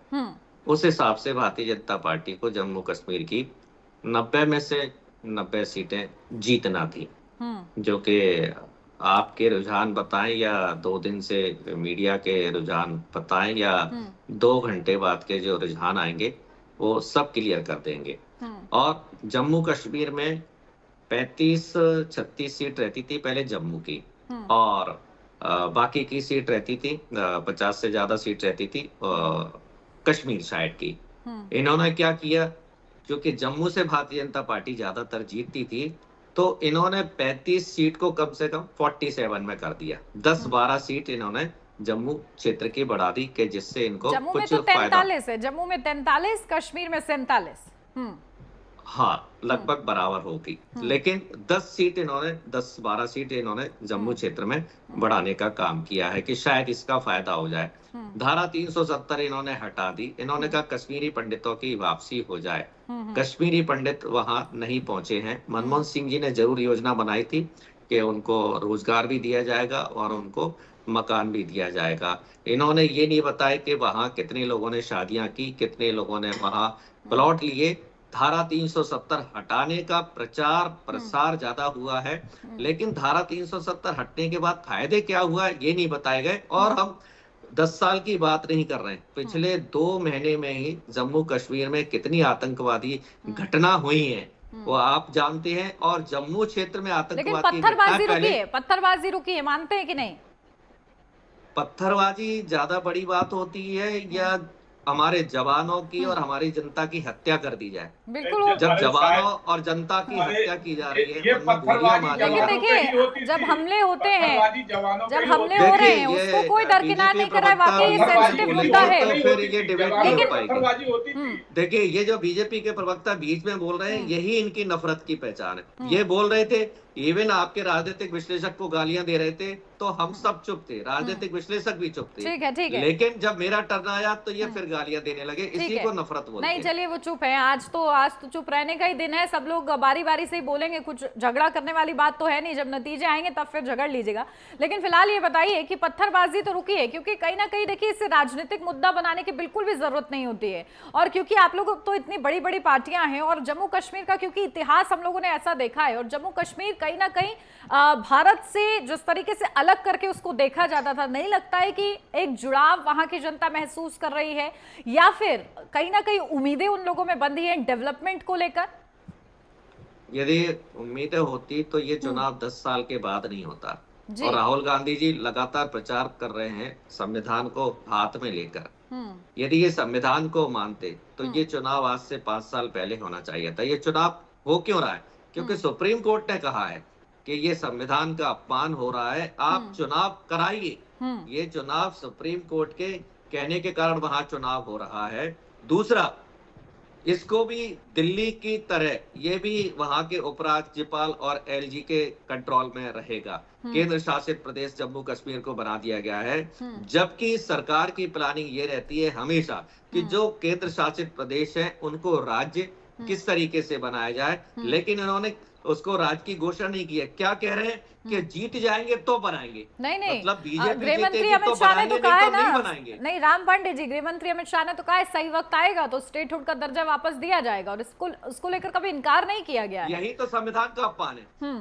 उस हिसाब से भारतीय जनता पार्टी को जम्मू कश्मीर की 90 में से 90 सीटें जीतना थी, जो कि आपके रुझान बताएं या 2 दिन से मीडिया के रुझान बताएं या 2 घंटे बाद के जो रुझान आएंगे वो सब क्लियर कर देंगे। और जम्मू कश्मीर में 35-36 सीट रहती थी पहले जम्मू की, और बाकी की सीट रहती थी 50 से ज्यादा सीट रहती थी कश्मीर साइड की। इन्होंने क्या किया, क्योंकि जम्मू से भारतीय जनता पार्टी ज्यादातर जीतती थी, तो इन्होंने 35 सीट को कम से कम 47 में कर दिया। 10-12 सीट इन्होंने जम्मू क्षेत्र की बढ़ा दी कि जिससे इनको जम्मू में कुछ तो 43 फायदा। है, जम्मू में 43, कश्मीर में 47। हाँ, लगभग बराबर होगी, लेकिन 10 सीट इन्होंने 10-12 सीट इन्होंने जम्मू क्षेत्र में बढ़ाने का काम किया है कि शायद इसका फायदा हो जाए। धारा 370 इन्होंने हटा दी, इन्होंने कहा कश्मीरी पंडितों की वापसी हो जाए। कश्मीरी पंडित वहां नहीं पहुंचे हैं। मनमोहन सिंह जी ने जरूर योजना बनाई थी कि उनको रोजगार भी दिया जाएगा और उनको मकान भी दिया जाएगा। इन्होंने ये नहीं बताया कि वहां कितने लोगों ने शादियां की, कितने लोगों ने वहां प्लॉट लिए। धारा 370 हटाने का प्रचार प्रसार ज्यादा हुआ है, लेकिन धारा 370 हटने के बाद फायदे क्या हुआ ये नहीं बताए गए। और हम 10 साल की बात नहीं कर रहे हैं, पिछले 2 महीने में ही जम्मू कश्मीर में कितनी आतंकवादी घटना हुई है वो आप जानते हैं। और जम्मू क्षेत्र में लेकिन आतंकवादी पत्थरबाजी रुकी है, मानते हैं कि नहीं? पत्थरबाजी ज्यादा बड़ी बात होती है या हमारे जवानों की और हमारी जनता की हत्या कर दी जाए? बिल्कुल, जब जवानों और जनता की हत्या की जा रही है, लेकिन देखिए जब हमले होते हैं, जब हमले हो रहे हैं उसको कोई दरकिनार नहीं कर रहा है। वाकई ये सेंसिटिव मुद्दा है, तो फिर ये डिबेट नहीं हो पाएगी। लेकिन देखिए, ये जो बीजेपी के प्रवक्ता बीच में बोल रहे हैं, यही इनकी नफरत की पहचान है। ये बोल रहे थे इवन आपके राजनीतिक विश्लेषक को गालियां दे रहे थे तो हम सब चुप थे, राजनीतिक विश्लेषक भी चुप थे। ठीक है। लेकिन जब मेरा टर्न आया तो ये फिर गालियां देने लगे, इसी को नफरत बोलते हैं। नहीं चलिए वो चुप है, आज तो चुप रहने का ही दिन है, सब लोग बारी बारी से ही बोलेंगे, कुछ झगड़ा करने वाली बात तो है नहीं, जब नतीजे आएंगे तब फिर झगड़ लीजिएगा। लेकिन फिलहाल ये बताइए कि पत्थरबाजी तो रुकी है, क्योंकि कहीं ना कहीं देखिए इसे राजनीतिक मुद्दा बनाने की बिल्कुल भी जरूरत नहीं होती है, और क्योंकि आप लोग तो इतनी बड़ी बड़ी पार्टियां हैं, और जम्मू कश्मीर का क्योंकि इतिहास हम लोगों ने ऐसा देखा है, और जम्मू कश्मीर कहीं ना कहीं भारत से जिस तरीके से अलग करके उसको देखा जाता था, नहीं लगता है कि एक जुड़ाव वहां की जनता महसूस कर रही है, या फिर कहीं ना कहीं उम्मीदें उन लोगों में बंधी हैं डेवलपमेंट को लेकर? यदि उम्मीदें होती तो ये चुनाव 10 साल के बाद नहीं होता। और राहुल गांधी जी लगातार प्रचार कर रहे हैं संविधान को हाथ में लेकर। यदि ये संविधान को मानते तो ये चुनाव आज से 5 साल पहले होना चाहिए था। ये चुनाव हो क्यों रहा है? क्योंकि सुप्रीम कोर्ट ने कहा है कि ये संविधान का अपमान हो रहा है, आप चुनाव कराइए। ये चुनाव सुप्रीम कोर्ट के कहने के कारण वहां चुनाव हो रहा है। दूसरा, इसको भी दिल्ली की तरह ये भी वहां के उपराज्यपाल और एलजी के कंट्रोल में रहेगा। केंद्र शासित प्रदेश जम्मू कश्मीर को बना दिया गया है, जबकि सरकार की प्लानिंग ये रहती है हमेशा कि जो केंद्र शासित प्रदेश है उनको राज्य किस तरीके से बनाया जाए, लेकिन इन्होंने उसको राज्य की घोषणा नहीं की है। क्या कह रहे हैं कि जीत जाएंगे तो बनाएंगे। नहीं मतलब बीजेपी गृह मंत्री अमित शाह ने तो कहा है ना, नहीं राम पांडे जी, गृह मंत्री अमित शाह ने तो कहा है सही वक्त आएगा तो स्टेटहुड का दर्जा वापस दिया जाएगा, और उसको लेकर कभी इनकार नहीं किया गया है। यही तो संविधान का अपमान है,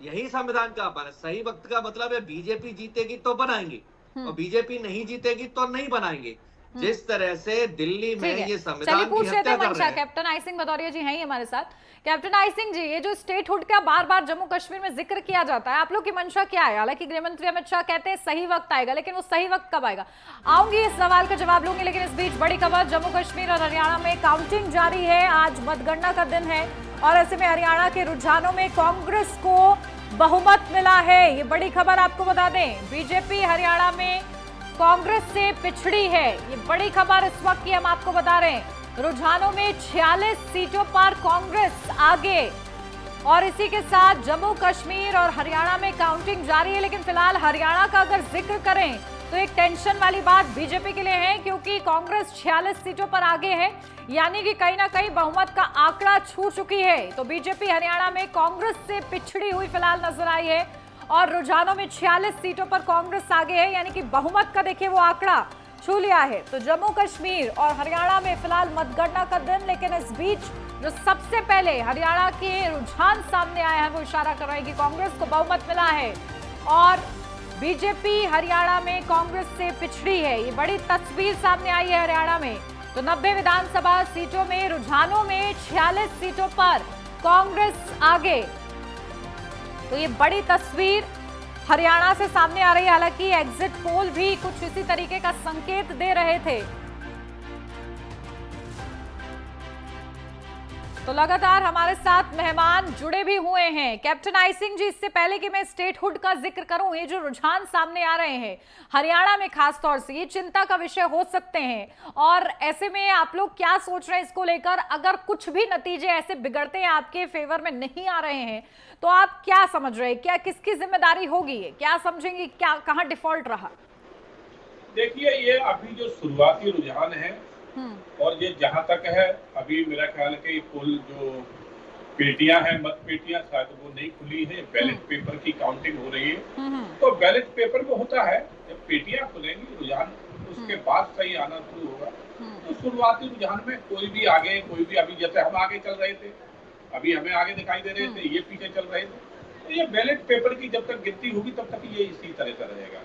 यही संविधान का अपमान है। सही वक्त का मतलब है बीजेपी जीतेगी तो बनाएंगे, और बीजेपी नहीं जीतेगी तो नहीं बनाएंगे। जिस तरह से दिल्ली में ये संविधान की हत्या कर रहे हैं। कैप्टन आई सिंह भदौरिया जी हैं हमारे साथ। कैप्टन आई सिंह जी, ये जो स्टेटहुड का बार बार जम्मू कश्मीर में जिक्र किया जाता है, आप लोग की मंशा क्या है? हालांकि गृह मंत्री अमित शाह कहते हैं सही वक्त आएगा, लेकिन वो सही वक्त कब आएगा? आऊंगी इस सवाल का जवाब लूंगी, लेकिन इस बीच बड़ी खबर, जम्मू कश्मीर और हरियाणा में काउंटिंग जारी है। आज मतगणना का दिन है, और ऐसे में हरियाणा के रुझानों में कांग्रेस को बहुमत मिला है। ये बड़ी खबर आपको बता दें, बीजेपी हरियाणा में कांग्रेस से पिछड़ी है। ये बड़ी खबर इस वक्त की हम आपको बता रहे हैं। रुझानों में 46 सीटों पर कांग्रेस आगे, और इसी के साथ जम्मू कश्मीर और हरियाणा में काउंटिंग जारी है। लेकिन फिलहाल हरियाणा का अगर जिक्र करें तो एक टेंशन वाली बात बीजेपी के लिए है, क्योंकि कांग्रेस 46 सीटों पर आगे है, यानी कि कहीं ना कहीं बहुमत का आंकड़ा छू चुकी है। तो बीजेपी हरियाणा में कांग्रेस से पिछड़ी हुई फिलहाल नजर आई है, और रुझानों में 46 सीटों पर कांग्रेस आगे है, यानी कि बहुमत का देखिए वो आंकड़ा छू लिया है। तो जम्मू कश्मीर और हरियाणा में फिलहाल मतगणना का दिन, लेकिन इस बीच जो सबसे पहले हरियाणा के रुझान सामने आए हैं वो इशारा कर रहे हैं कि कांग्रेस को बहुमत मिला है, और बीजेपी हरियाणा में कांग्रेस से पिछड़ी है। ये बड़ी तस्वीर सामने आई है हरियाणा में। तो 90 विधानसभा सीटों में रुझानों में 46 सीटों पर कांग्रेस आगे। तो ये बड़ी तस्वीर हरियाणा से सामने आ रही है। हालांकि एग्जिट पोल भी कुछ इसी तरीके का संकेत दे रहे थे। तो लगातार हमारे साथ मेहमान जुड़े भी हुए हैं। कैप्टन आई सिंह जी, इससे पहले कि मैं स्टेटहुड का जिक्र करूं, ये जो रुझान सामने आ रहे हैं हरियाणा में खास तौर से, ये चिंता का विषय हो सकते हैं, और ऐसे में आप लोग क्या सोच रहे हैं इसको लेकर? अगर कुछ भी नतीजे ऐसे बिगड़ते हैं आपके फेवर में नहीं आ रहे हैं, तो आप क्या समझ रहे हैं, क्या किसकी जिम्मेदारी होगी? क्या समझेंगे, क्या कहां डिफॉल्ट रहा? देखिए, ये अभी जो शुरुआती रुझान है, और ये जहां तक है अभी मेरा ख्याल है कि कुल जो पेटियां हैं, मत पेटियां शायद वो नहीं खुली है, बैलेट पेपर की काउंटिंग हो रही है। तो बैलेट पेपर में होता है जब पेटियां खुलेंगी रुझान, उसके बाद सही आना शुरू होगा। तो शुरुआती रुझान में कोई भी आगे, कोई भी, अभी जैसे हम आगे चल रहे थे, अभी हमें आगे दिखाई दे रहे थे, ये पीछे चल रहे थे। तो ये बैलेट पेपर की जब तक गिनती होगी तब तक ये इसी तरह का रहेगा।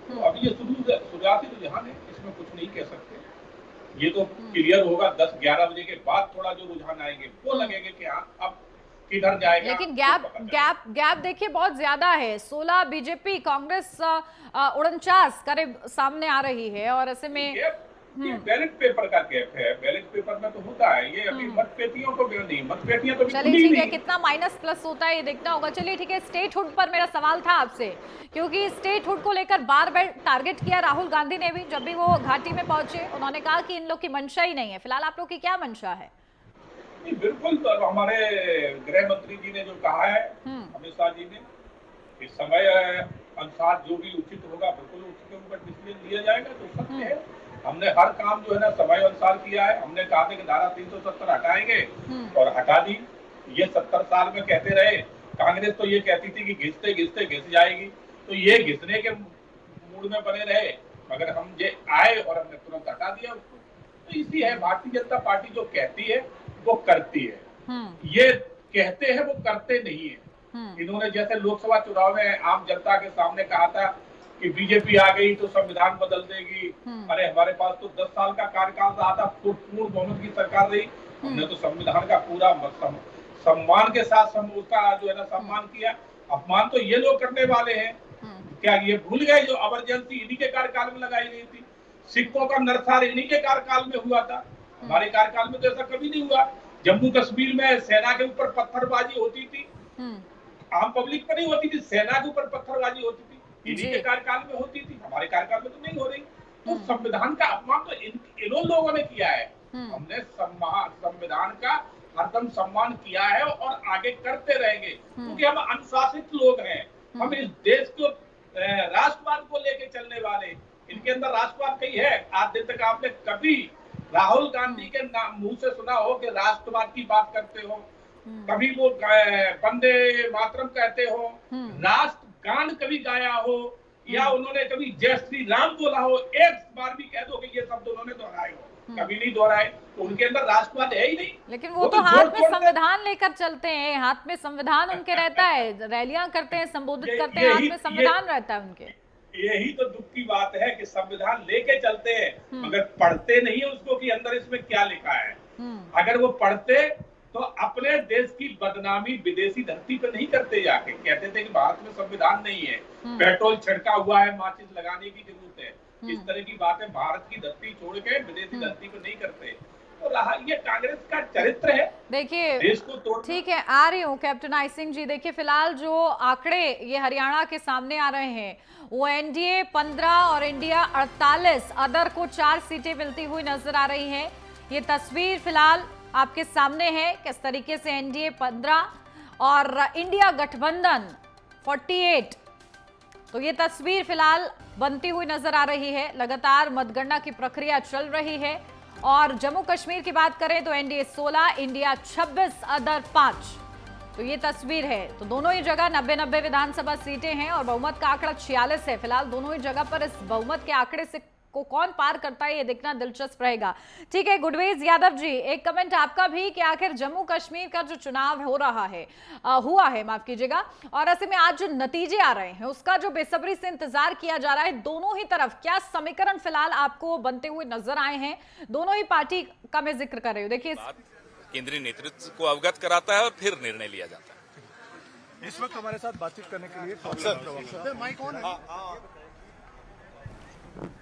तो अभी ये शुरुआती रुझान है, इसमें कुछ नहीं कह सकते। ये तो क्लियर होगा 10-11 बजे के बाद, थोड़ा जो रुझान आएंगे वो लगेंगे कि हाँ अब किधर जाएगा। लेकिन गैप देखिए बहुत ज्यादा है। 16 बीजेपी, कांग्रेस 49 करीब सामने आ रही है, और ऐसे में बैलेट पेपर का गैप है। बैलेट पेपर में तो होता है ये, अभी मतपेटियों को नहीं, मतपेटियां तो चलिए ठीक है, कितना माइनस प्लस होता है ये देखना होगा। चलिए ठीक है, स्टेटहुड पर मेरा सवाल था आपसे, क्योंकि स्टेटहुड को लेकर बार बार टारगेट किया राहुल गांधी ने भी, जब भी वो घाटी में पहुंचे उन्होंने कहा कि इन लोग की मंशा ही नहीं है। फिलहाल आप लोग की क्या मंशा है? बिल्कुल। तो हमारे गृह मंत्री जी ने जो कहा है, अमित शाह जी ने, कि समय अनुसार जो भी उचित होगा बिल्कुल उसके ऊपर डिसीजन लिया जाएगा। तो सत्य है, हमने हर काम जो है ना समय अनुसार किया है। हमने कहा था कि धारा 370 हटाएंगे और हटा दी। ये 70 साल में कहते रहे। कांग्रेस तो ये कहती थी कि घिसते घिसते घिस जाएगी, तो ये घिसने के मूड में बने रहे, मगर हम ये आए और हमने तुरंत हटा दिया उसको। तो इसी है, भारतीय जनता पार्टी जो कहती है वो करती है। ये कहते हैं, वो करते नहीं है। इन्होंने जैसे लोकसभा चुनाव में आम जनता के सामने कहा था कि बीजेपी आ गई तो संविधान बदल देगी। अरे हमारे पास तो 10 साल का कार्यकाल रहा था, पूर्ण बहुमत की सरकार रही। हमने तो संविधान का पूरा सम्मान के साथ उसका जो है ना सम्मान किया। अपमान तो ये लोग करने वाले हैं। क्या ये भूल गए जो इमरजेंसी इन्हीं के कार्यकाल में लगाई गई थी? सिखों का नरसार इन्हीं के कार्यकाल में हुआ था। हमारे कार्यकाल में तो ऐसा कभी नहीं हुआ। जम्मू कश्मीर में सेना के ऊपर पत्थरबाजी होती थी, आम पब्लिक पर नहीं होती थी, सेना के ऊपर पत्थरबाजी होती थी। इन्हीं के कार्यकाल में होती थी, हमारे कार्यकाल में तो नहीं हो रही। तो संविधान का अपमान तो इन लोगों ने किया है। हमने संविधान का हरदम सम्मान किया है और आगे करते रहेंगे, क्योंकि हम अनुशासित लोग हैं। हम इस देश को राष्ट्रवाद को लेके चलने वाले, इनके अंदर राष्ट्रवाद कहीं है? आज दिन तक आपने कभी राहुल गांधी के मुंह से सुना हो कि राष्ट्रवाद की बात करते हो? कभी वो वंदे मातरम कहते हो, राष्ट्र गान कभी गाया हो, या उन्होंने कभी जय श्री राम बोला हो? एक बार भी कह दो कि ये शब्द उन्होंने दोहराए हो? कभी नहीं दोहराए। तो उनके अंदर राष्ट्रवाद है ही नहीं। लेकिन वो तो हाथ में संविधान लेकर चलते हैं, हाथ में संविधान उनके रहता है, रैलियां करते हैं, संबोधित करते हैं, हाथ में संविधान रहता है उनके। यही तो दुख की बात है कि संविधान लेके चलते हैं, मगर पढ़ते नहीं है उसको कि अंदर इसमें क्या लिखा है। अगर वो पढ़ते तो अपने देश की बदनामी विदेशी धरती पे नहीं करते। जाके कहते थे कि भारत में संविधान नहीं है, पेट्रोल छिड़का हुआ है, माचिस लगाने की जरूरत है। इस तरह की बातें भारत की धरती छोड़ के विदेशी धरती पे नहीं करते। तो रहा ये कांग्रेस का चरित्र है। देखिए, देश को तोड़। ठीक है, आ रही हूँ कैप्टन आई सिंह जी। देखिए, फिलहाल जो आंकड़े ये हरियाणा के सामने आ रहे हैं, वो एनडीए 15 और इंडिया 48, अदर को 4 सीटें मिलती हुई नजर आ रही है। ये तस्वीर फिलहाल आपके सामने है, किस तरीके से एनडीए 15 और इंडिया गठबंधन 48। तो ये तस्वीर फिलहाल बनती हुई नजर आ रही है। लगातार मतगणना की प्रक्रिया चल रही है। और जम्मू कश्मीर की बात करें तो एनडीए 16, इंडिया 26, अदर 5। तो ये तस्वीर है। तो दोनों ही जगह 90-90 विधानसभा सीटें हैं और बहुमत का आंकड़ा 46 है। फिलहाल दोनों ही जगह पर इस बहुमत के आंकड़े से को कौन पार करता है, ये देखना दिलचस्प रहेगा। ठीक है, गुडवेज यादव जी, एक कमेंट आपका भी कि आखिर जम्मू कश्मीर का जो चुनाव हो रहा है, हुआ है, माफ कीजिएगा, और ऐसे में आज जो नतीजे आ रहे हैं उसका जो बेसब्री से इंतजार किया जा रहा है, दोनों ही तरफ क्या समीकरण फिलहाल आपको बनते हुए नजर आए हैं? दोनों ही पार्टी का मैं जिक्र कर रही हूँ। देखिए, केंद्रीय नेतृत्व को अवगत कराता है और फिर निर्णय लिया जाता है। इस वक्त हमारे साथ बातचीत करने के लिए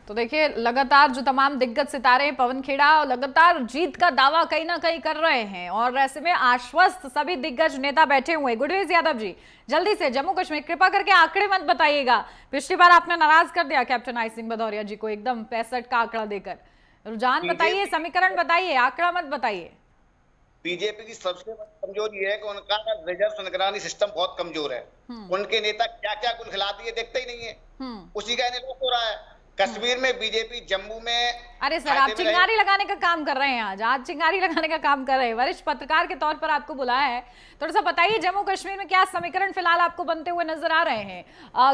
तो देखिए, लगातार जो तमाम दिग्गज सितारे हैं, पवन खेड़ा, लगातार जीत का दावा कहीं ना कहीं कर रहे हैं और ऐसे में आश्वस्त सभी दिग्गज नेता बैठे हुए हैं। गुडवेज यादव जी, जल्दी से जम्मू कश्मीर, कृपा करके आंकड़े मत बताइएगा। पिछली बार आपने नाराज कर दिया कैप्टन आई सिंह भदौरिया जी को एकदम 65 का आंकड़ा देकर। रुझान बताइए, समीकरण बताइए, आंकड़ा मत बताइए। बीजेपी की सबसे बड़ी कमजोरी है कि उनका रिजर्व निगरानी सिस्टम बहुत कमजोर है। उनके नेता क्या क्या कुल खिलाती है देखते ही नहीं है, उसी का इन्हें हो रहा है। कश्मीर में बीजेपी, जम्मू में, अरे सर, आप चिंगारी लगाने का काम कर रहे हैं। आज चिंगारी लगाने का काम कर रहे हैं। वरिष्ठ पत्रकार के तौर पर आपको बुलाया है, थोड़ा सा बताइए जम्मू कश्मीर में क्या समीकरण फिलहाल आपको बनते हुए नजर आ रहे हैं?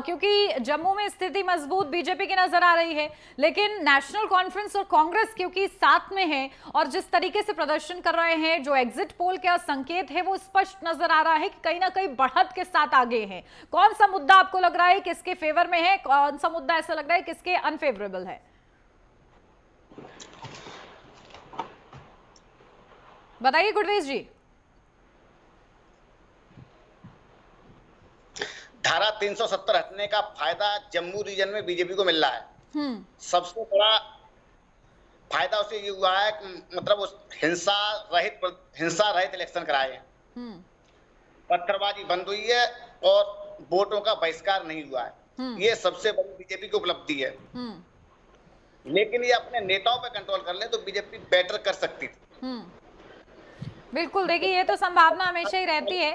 क्योंकि जम्मू में स्थिति मजबूत बीजेपी की नजर आ रही है, लेकिन नेशनल कॉन्फ्रेंस और कांग्रेस क्योंकि साथ में है और जिस तरीके से प्रदर्शन कर रहे हैं, जो एग्जिट पोल का संकेत है वो स्पष्ट नजर आ रहा है कि कहीं ना कहीं बढ़त के साथ आगे है। कौन सा मुद्दा आपको लग रहा है किसके फेवर में है, कौन सा मुद्दा ऐसा लग रहा है किसके अनफेवरेबल है? बताइए गुडवेज जी। धारा 370 हटने का फायदा जम्मू रीजन में बीजेपी को मिल रहा है। सबसे बड़ा फायदा उसे ये हुआ है, मतलब उस हिंसा रहित इलेक्शन कराए हैं, पत्थरबाजी बंद हुई है और वोटों का बहिष्कार नहीं हुआ है। ये सबसे बड़ी बीजेपी की उपलब्धि है। लेकिन ये अपने नेताओं पे कंट्रोल कर ले तो बीजेपी बेटर कर सकती थी। बिल्कुल, देखिए ये तो संभावना हमेशा ही रहती है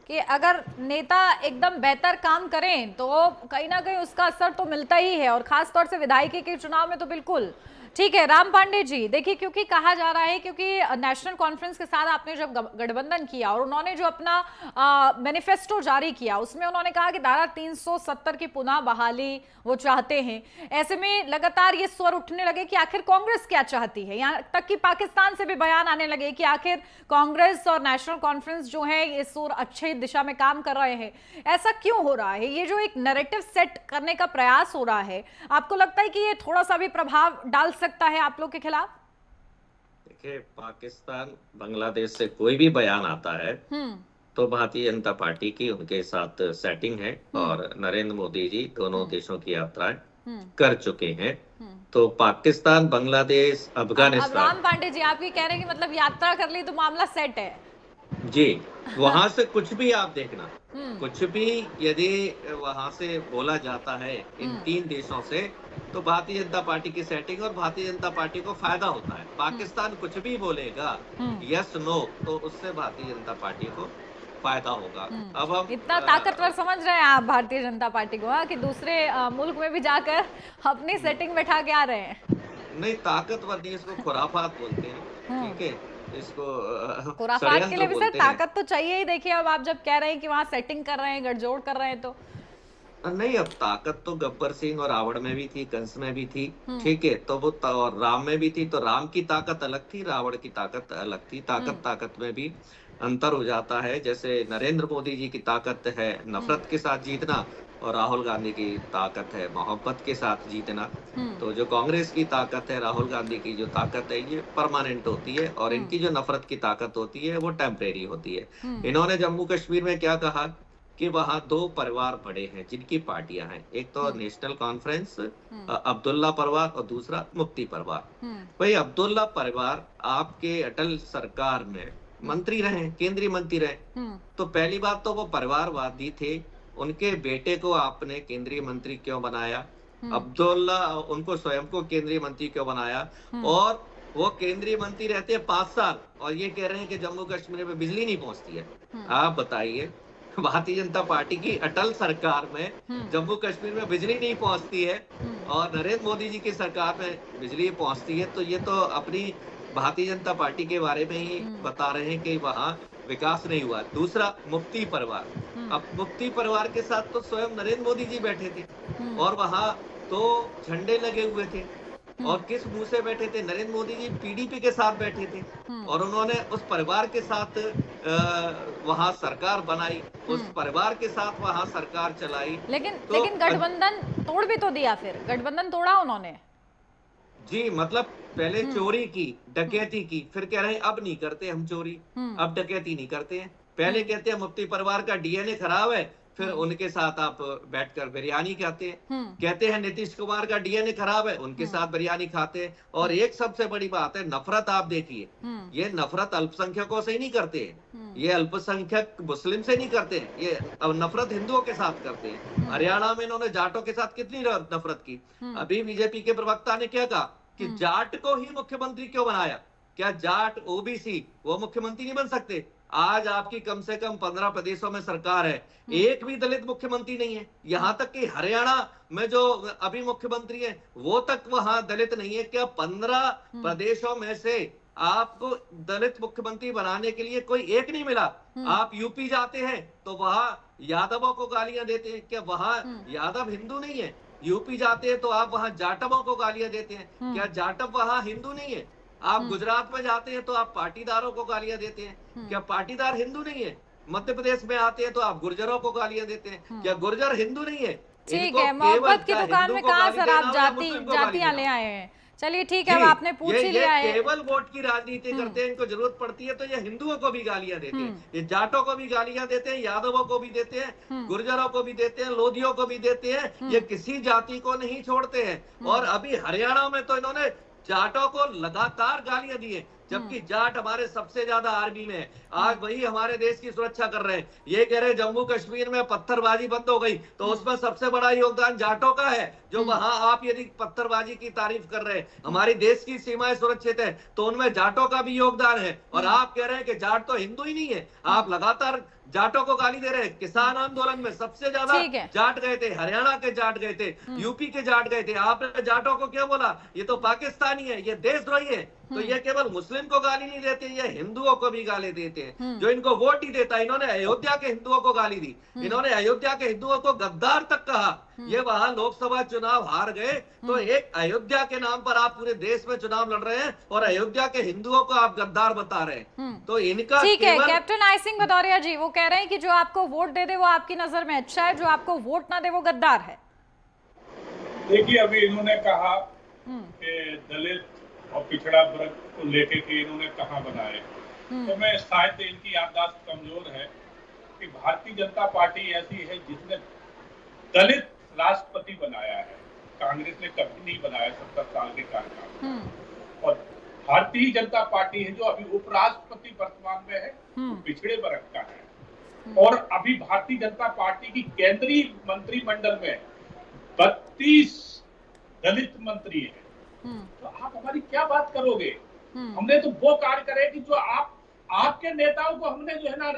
कि अगर नेता एकदम बेहतर काम करें तो कहीं ना कहीं उसका असर तो मिलता ही है, और खास तौर से विधायकी के चुनाव में तो बिल्कुल। ठीक है राम पांडे जी, देखिए क्योंकि कहा जा रहा है, क्योंकि नेशनल कॉन्फ्रेंस के साथ आपने जब गठबंधन किया और उन्होंने जो अपना मैनिफेस्टो जारी किया उसमें उन्होंने कहा कि धारा 370 की पुनः बहाली वो चाहते हैं। ऐसे में लगातार ये स्वर उठने लगे कि आखिर कांग्रेस क्या चाहती है, यहाँ तक कि पाकिस्तान से भी बयान आने लगे कि आखिर कांग्रेस और नेशनल कॉन्फ्रेंस जो है इस ओर अच्छी दिशा में काम कर रहे हैं। ऐसा क्यों हो रहा है? ये जो एक नैरेटिव सेट करने का प्रयास हो रहा है, आपको लगता है कि ये थोड़ा सा भी प्रभाव डाल सकता है आप लोग के खिलाफ? देखिए, पाकिस्तान बांग्लादेश से कोई भी बयान आता है तो भारतीय जनता पार्टी की उनके साथ सेटिंग है, और नरेंद्र मोदी जी दोनों देशों की यात्राएं कर चुके हैं। तो पाकिस्तान, बांग्लादेश, अब अफगानिस्तान, राम पांडे जी आप ये कह रहे हैं कि मतलब यात्रा कर ली तो मामला सेट है? जी, वहां से कुछ भी आप देखना, कुछ भी यदि वहां से बोला जाता है इन 3 देशों से, तो भारतीय जनता पार्टी की सेटिंग और भारतीय जनता पार्टी को फायदा होता है। पाकिस्तान कुछ भी बोलेगा यस नो, तो उससे भारतीय जनता पार्टी को फायदा होगा। अब हम इतना ताकतवर समझ रहे हैं आप भारतीय जनता पार्टी को, हाँ, कि दूसरे मुल्क में भी जाकर अपनी सेटिंग बैठा के आ रहे हैं? नहीं, ताकतवर नहीं, इसको खुराफात बोलते हैं। ठीक है, इसको खुराफात के लिए भी सर बोलते हैं। ताकत तो चाहिए ही। देखिए अब आप जब कह रहे हैं कि वहां सेटिंग कर रहे हैं, गठजोड़ कर रहे हैं, तो नहीं, अब ताकत तो गब्बर सिंह और रावण में भी थी, कंस में भी थी। ठीक है, तो वो और राम में भी थी। तो राम की ताकत अलग थी, रावण की ताकत अलग थी। ताकत में भी अंतर हो जाता है। जैसे नरेंद्र मोदी जी की ताकत है नफरत के साथ जीतना, और राहुल गांधी की ताकत है मोहब्बत के साथ जीतना। तो जो कांग्रेस की ताकत है, राहुल गांधी की जो ताकत है, ये परमानेंट होती है, और इनकी जो नफरत की ताकत होती है वो टेम्परेरी होती है। इन्होंने जम्मू कश्मीर में क्या कहा कि वहां 2 परिवार बड़े हैं जिनकी पार्टियां हैं, एक तो नेशनल कॉन्फ्रेंस, अब्दुल्ला परिवार, और दूसरा मुफ्ती परिवार। भाई, अब्दुल्ला परिवार आपके अटल सरकार में मंत्री रहे, केंद्रीय मंत्री रहे, तो पहली बात तो वो परिवारवादी थे। उनके बेटे को आपने केंद्रीय मंत्री क्यों बनाया? अब्दुल्ला उनको स्वयं को केंद्रीय मंत्री क्यों बनाया? और वो केंद्रीय मंत्री रहते हैं 5 साल, और ये कह रहे हैं कि जम्मू कश्मीर में बिजली नहीं पहुंचती है। आप बताइए, भारतीय जनता पार्टी की अटल सरकार में जम्मू कश्मीर में बिजली नहीं पहुंचती है, और नरेंद्र मोदी जी की सरकार में बिजली पहुंचती है। तो ये तो अपनी भारतीय जनता पार्टी के बारे में ही बता रहे हैं कि वहां विकास नहीं हुआ। दूसरा, मुफ्ती परिवार। अब मुफ्ती परिवार के साथ तो स्वयं नरेंद्र मोदी जी बैठे थे, और वहां तो झंडे लगे हुए थे। और किस मुंह से बैठे थे? नरेंद्र मोदी जी पीडीपी के साथ बैठे थे, और उन्होंने उस परिवार के साथ वहां सरकार बनाई, उस परिवार के साथ वहां सरकार चलाई। लेकिन गठबंधन तोड़ भी तो दिया, फिर गठबंधन तोड़ा उन्होंने। जी, मतलब पहले चोरी की, डकैती की, फिर कह रहे हैं अब नहीं करते हम चोरी, अब डकैती नहीं करते हैं। पहले कहते हैं मुफ्ती परिवार का डीएनए खराब है, फिर उनके साथ आप बैठकर बिरयानी खाते हैं। कहते हैं नीतीश कुमार का डीएनए खराब है, उनके साथ बिरयानी खाते हैं। और एक सबसे बड़ी बात है, नफरत। आप देखिए, ये नफरत अल्पसंख्यकों से ही नहीं करते हैं, ये अल्पसंख्यक मुस्लिम से नहीं करते हैं, ये नफरत हिंदुओं के साथ करते हैं। हरियाणा में इन्होंने जाटों के साथ कितनी नफरत की। अभी बीजेपी के प्रवक्ता ने क्या कहा कि जाट को ही मुख्यमंत्री क्यों बनाया? क्या जाट ओबीसी वो मुख्यमंत्री नहीं बन सकते? आज आपकी कम से कम 15 प्रदेशों में सरकार है, एक भी दलित मुख्यमंत्री नहीं है। यहां तक कि हरियाणा में जो अभी मुख्यमंत्री है वो तक वहां दलित नहीं है। क्या 15 प्रदेशों में से आपको दलित मुख्यमंत्री बनाने के लिए कोई एक नहीं मिला? आप यूपी जाते हैं तो वहां यादवों को गालियां देते हैं। क्या वहां यादव हिंदू नहीं है? यूपी जाते हैं तो आप वहां जाटवों को गालियां देते हैं। क्या जाटव वहां हिंदू नहीं है? आप गुजरात में जाते हैं तो आप पाटीदारों को गालियां देते हैं। क्या पाटीदार हिंदू नहीं है? मध्य प्रदेश में आते हैं तो आप गुर्जरों को गालियां देते हैं। क्या गुर्जर हिंदू नहीं है? ठीक है, मोहब्बत की दुकान में कहां सर आप जातियां ले आए हैं? चलिए ठीक है, अब आपने पूछ ही लिया है। केवल वोट की राजनीति करते हैं, इनको जरूरत पड़ती है तो ये हिंदुओं को भी गालियां देते हैं, ये जाटों को भी गालियां देते हैं, यादवों को भी देते हैं, गुर्जरों को भी देते हैं, लोधियों को भी देते हैं। ये किसी जाति को नहीं छोड़ते हैं। और अभी हरियाणा में तो इन्होंने जाटों को लगातार गालियां दी है, जबकि जाट हमारे सबसे ज्यादा आर्मी में है। आज वही हमारे देश की सुरक्षा कर रहे हैं। ये कह रहे हैं जम्मू कश्मीर में पत्थरबाजी बंद हो गई, तो उसमें सबसे बड़ा योगदान जाटों का है। जो वहां आप यदि पत्थरबाजी की तारीफ कर रहे हैं, हमारी देश की सीमाएं सुरक्षित है, तो उनमें जाटों का भी योगदान है। और आप कह रहे हैं कि जाट तो हिंदू ही नहीं है। आप लगातार जाटों को गाली दे रहे हैं। किसान आंदोलन में सबसे ज्यादा ठीक है। जाट गए थे, हरियाणा के जाट गए थे, यूपी के जाट गए थे। आपने जाटों को क्या बोला? ये तो पाकिस्तानी है, ये देशद्रोही है। तो ये केवल मुस्लिम को गाली नहीं देते, ये हिंदुओं को भी गाली देते हैं। जो इनको वोट ही देता है, इन्होंने अयोध्या के हिंदुओं को गाली दी, इन्होंने अयोध्या के हिंदुओं को गद्दार तक कहा। ये वहां लोकसभा चुनाव हार गए, तो एक अयोध्या के नाम पर आप पूरे देश में चुनाव लड़ रहे हैं और अयोध्या के हिंदुओं को आप गद्दार बता रहे हैं। तो इनका ठीक है। कैप्टन आई सिंह भदौरिया जी वो कह रहे हैं कि जो आपको वोट दे दे वो आपकी नजर में अच्छा है, जो आपको वोट ना दे वो गद्दार है। देखिए, अभी इन्होंने कहा कि दलित और पिछड़ा वर्ग को लेके के इन्होंने कहाँ बनाए, तो मैं शायद इनकी याददाश्त कमजोर है कि भारतीय जनता पार्टी ऐसी है जिसने दलित राष्ट्रपति बनाया है। कांग्रेस ने कभी नहीं बनाया 70 साल के कार्यकाल में। और भारतीय जनता पार्टी है जो अभी उपराष्ट्रपति वर्तमान में है, वो पिछड़े वर्ग का है। और अभी भारतीय जनता पार्टी की केंद्रीय मंत्रिमंडल में 32 दलित मंत्री हैं। तो आप हमारी क्या बात करोगे? हमने तो वो कार्य करे कि जो आपके नेताओं को हमने जो है ना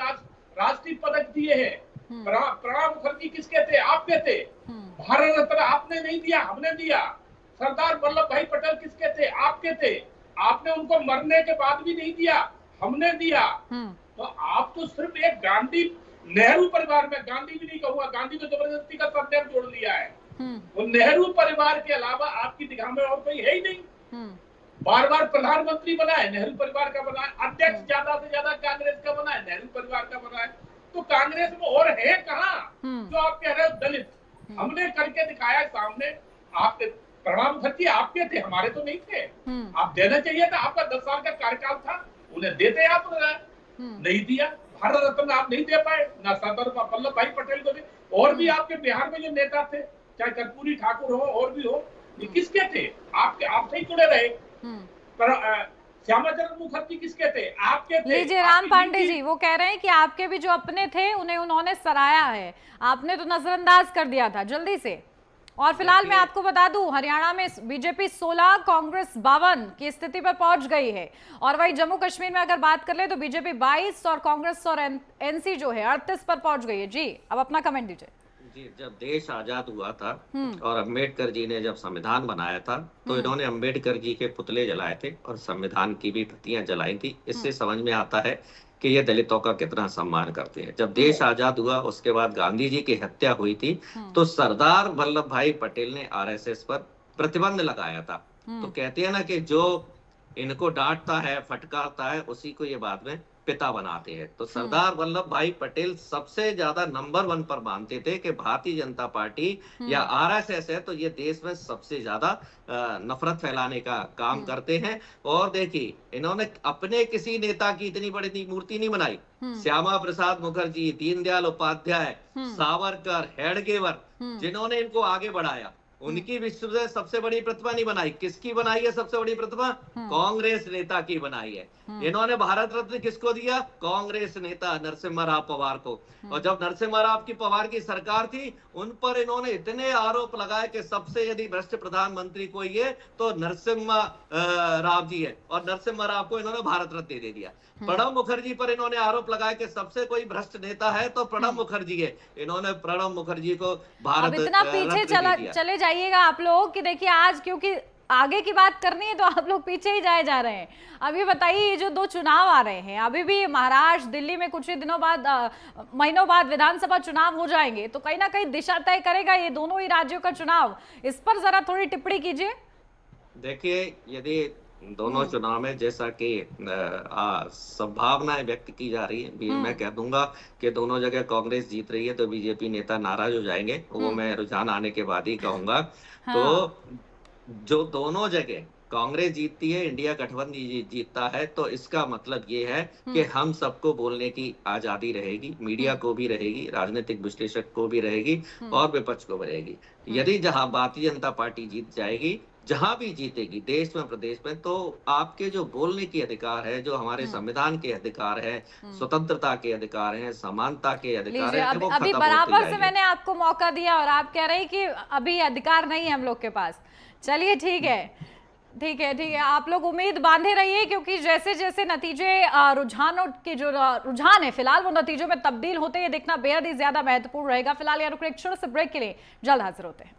राष्ट्रीय पदक दिए हैं। प्रणब मुखर्जी किसके थे? आपके थे। भारत रत्न आपने नहीं दिया, हमने दिया। सरदार वल्लभ भाई पटेल किसके थे? आपके थे। आपने उनको मरने के बाद भी नहीं दिया, हमने दिया। तो आप तो सिर्फ एक गांधी नेहरू परिवार में, गांधी भी नहीं कहूंगा, गांधी को जबरदस्ती का सरनेम जोड़ लिया है। वो नेहरू परिवार के अलावा आपकी निगाह में और कोई है ही नहीं। बार बार प्रधानमंत्री बना है, नेहरू परिवार का बना है। अध्यक्ष ज्यादा से ज्यादा कांग्रेस का बना है, नेहरू परिवार का बना है। तो कांग्रेस में और है कहाँ जो आप कह रहे हो दलित? हमने करके दिखाया सामने। आपके प्रणब मुखर्जी आपके थे, हमारे तो नहीं थे। आप देना चाहिए था, आपका 10 साल का कार्यकाल था, उन्हें देते आप नहीं दिया। भारत रत्न आप नहीं दे पाए, ना सरदार वल्लभ भाई पटेल को दे। और भी आपके बिहार में जो नेता थे, चाहे कर्पूरी ठाकुर हो और भी हो, ये किसके थे? आपसे ही जुड़े रहे। श्यामा चरण मुखर्जी किसके थे? आपके थे। लीजिए राम पांडे जी वो कह रहे हैं कि आपके भी जो अपने थे उन्हें उन्होंने सराहा है, आपने तो नजरअंदाज कर दिया था जल्दी से। और फिलहाल मैं आपको बता दूं, हरियाणा में बीजेपी 16, कांग्रेस 52 की स्थिति पर पहुंच गई है। और वही जम्मू कश्मीर में अगर बात कर ले तो बीजेपी 22 और कांग्रेस और एनसी जो है 38 पर पहुंच गई है। जी अब अपना कमेंट दीजिए। जी, जब देश आजाद हुआ था और अम्बेडकर जी ने जब संविधान बनाया था, तो इन्होंने अम्बेडकर जी के पुतले जलाए थे और संविधान की भी प्रतियां जलाई थी। इससे समझ में आता है कि ये दलितों का कितना सम्मान करते हैं। जब देश आजाद हुआ उसके बाद गांधी जी की हत्या हुई थी, तो सरदार वल्लभ भाई पटेल ने आरएसएस पर प्रतिबंध लगाया था। तो कहते हैं ना कि जो इनको डांटता है, फटकारता है, उसी को ये बाद में पिता बनाते हैं। तो सरदार वल्लभ भाई पटेल सबसे ज्यादा नंबर 1 पर मानते थे कि भारतीय जनता पार्टी या आरएसएस है तो ये देश में सबसे ज्यादा नफरत फैलाने का काम करते हैं। और देखिए, इन्होंने अपने किसी नेता की इतनी बड़ी मूर्ति नहीं बनाई। श्यामा प्रसाद मुखर्जी, दीनदयाल उपाध्याय, सावरकर, हेडगेवर, जिन्होंने इनको आगे बढ़ाया, उनकी विश्व से सबसे बड़ी प्रतिमा नहीं बनाई। किसकी बनाई है सबसे बड़ी प्रतिमा? कांग्रेस नेता की बनाई है। इन्होंने भारत रत्न किसको दिया? कांग्रेस नेता नरसिम्हा राव पवार को। और जब नरसिम्हा राव की पवार की सरकार थी, उन पर इन्होंने इतने आरोप लगाए कि सबसे यदि भ्रष्ट प्रधानमंत्री कोई है तो नरसिम्हा राव जी है, और नरसिम्हा राव को इन्होंने भारत रत्न दे दिया। प्रणब मुखर्जी पर इन्होंने आरोप लगाया कि सबसे कोई भ्रष्ट नेता है तो प्रणब मुखर्जी है, इन्होंने प्रणब मुखर्जी को भारत अब इतना पीछे चले जाइएगा आप लोग कि देखिए आज क्योंकि आगे की बात करनी है तो आप लोग पीछे ही जाए जा रहे हैं। अभी बताइए, ये जो 2 चुनाव आ रहे हैं, अभी भी महाराष्ट्र, दिल्ली में कुछ ही दिनों बाद, महीनों बाद विधानसभा चुनाव हो जाएंगे, तो कहीं ना कहीं दिशा तय करेगा ये दोनों ही राज्यों का चुनाव। इस पर जरा थोड़ी टिप्पणी कीजिए। देखिए, यदि दोनों चुनाव में जैसा कि संभावनाएं व्यक्त की जा रही है, मैं कह दूंगा कि दोनों जगह कांग्रेस जीत रही है तो बीजेपी नेता नाराज हो जाएंगे, वो मैं रुझान आने के बाद ही कहूंगा। तो जो दोनों जगह कांग्रेस जीतती है, इंडिया गठबंधन जीतता है, तो इसका मतलब ये है कि हम सबको बोलने की आजादी रहेगी, मीडिया को भी रहेगी, राजनीतिक विश्लेषक को भी रहेगी और विपक्ष को भी रहेगी। यदि जहां भारतीय जनता पार्टी जीत जाएगी जहां भी जीतेगी देश में प्रदेश में, तो आपके जो बोलने की अधिकार है, जो हमारे संविधान के अधिकार है, स्वतंत्रता के अधिकार हैं, समानता के अधिकार लीजिए, है, वो अभी खत्म बराबर होते से जाएंगे। मैंने आपको मौका दिया और आप कह रहे हैं कि अभी अधिकार नहीं है हम लोग के पास। चलिए ठीक है, ठीक है, ठीक है, आप लोग उम्मीद बांधे रहिए, क्योंकि जैसे जैसे नतीजे रुझानों के जो रुझान है फिलहाल वो नतीजों में तब्दील होते हैं, देखना बेहद ही ज्यादा महत्वपूर्ण रहेगा। फिलहाल यहाँ रुक एक छोटे से ब्रेक के लिए, जल्द हाजिर होते हैं।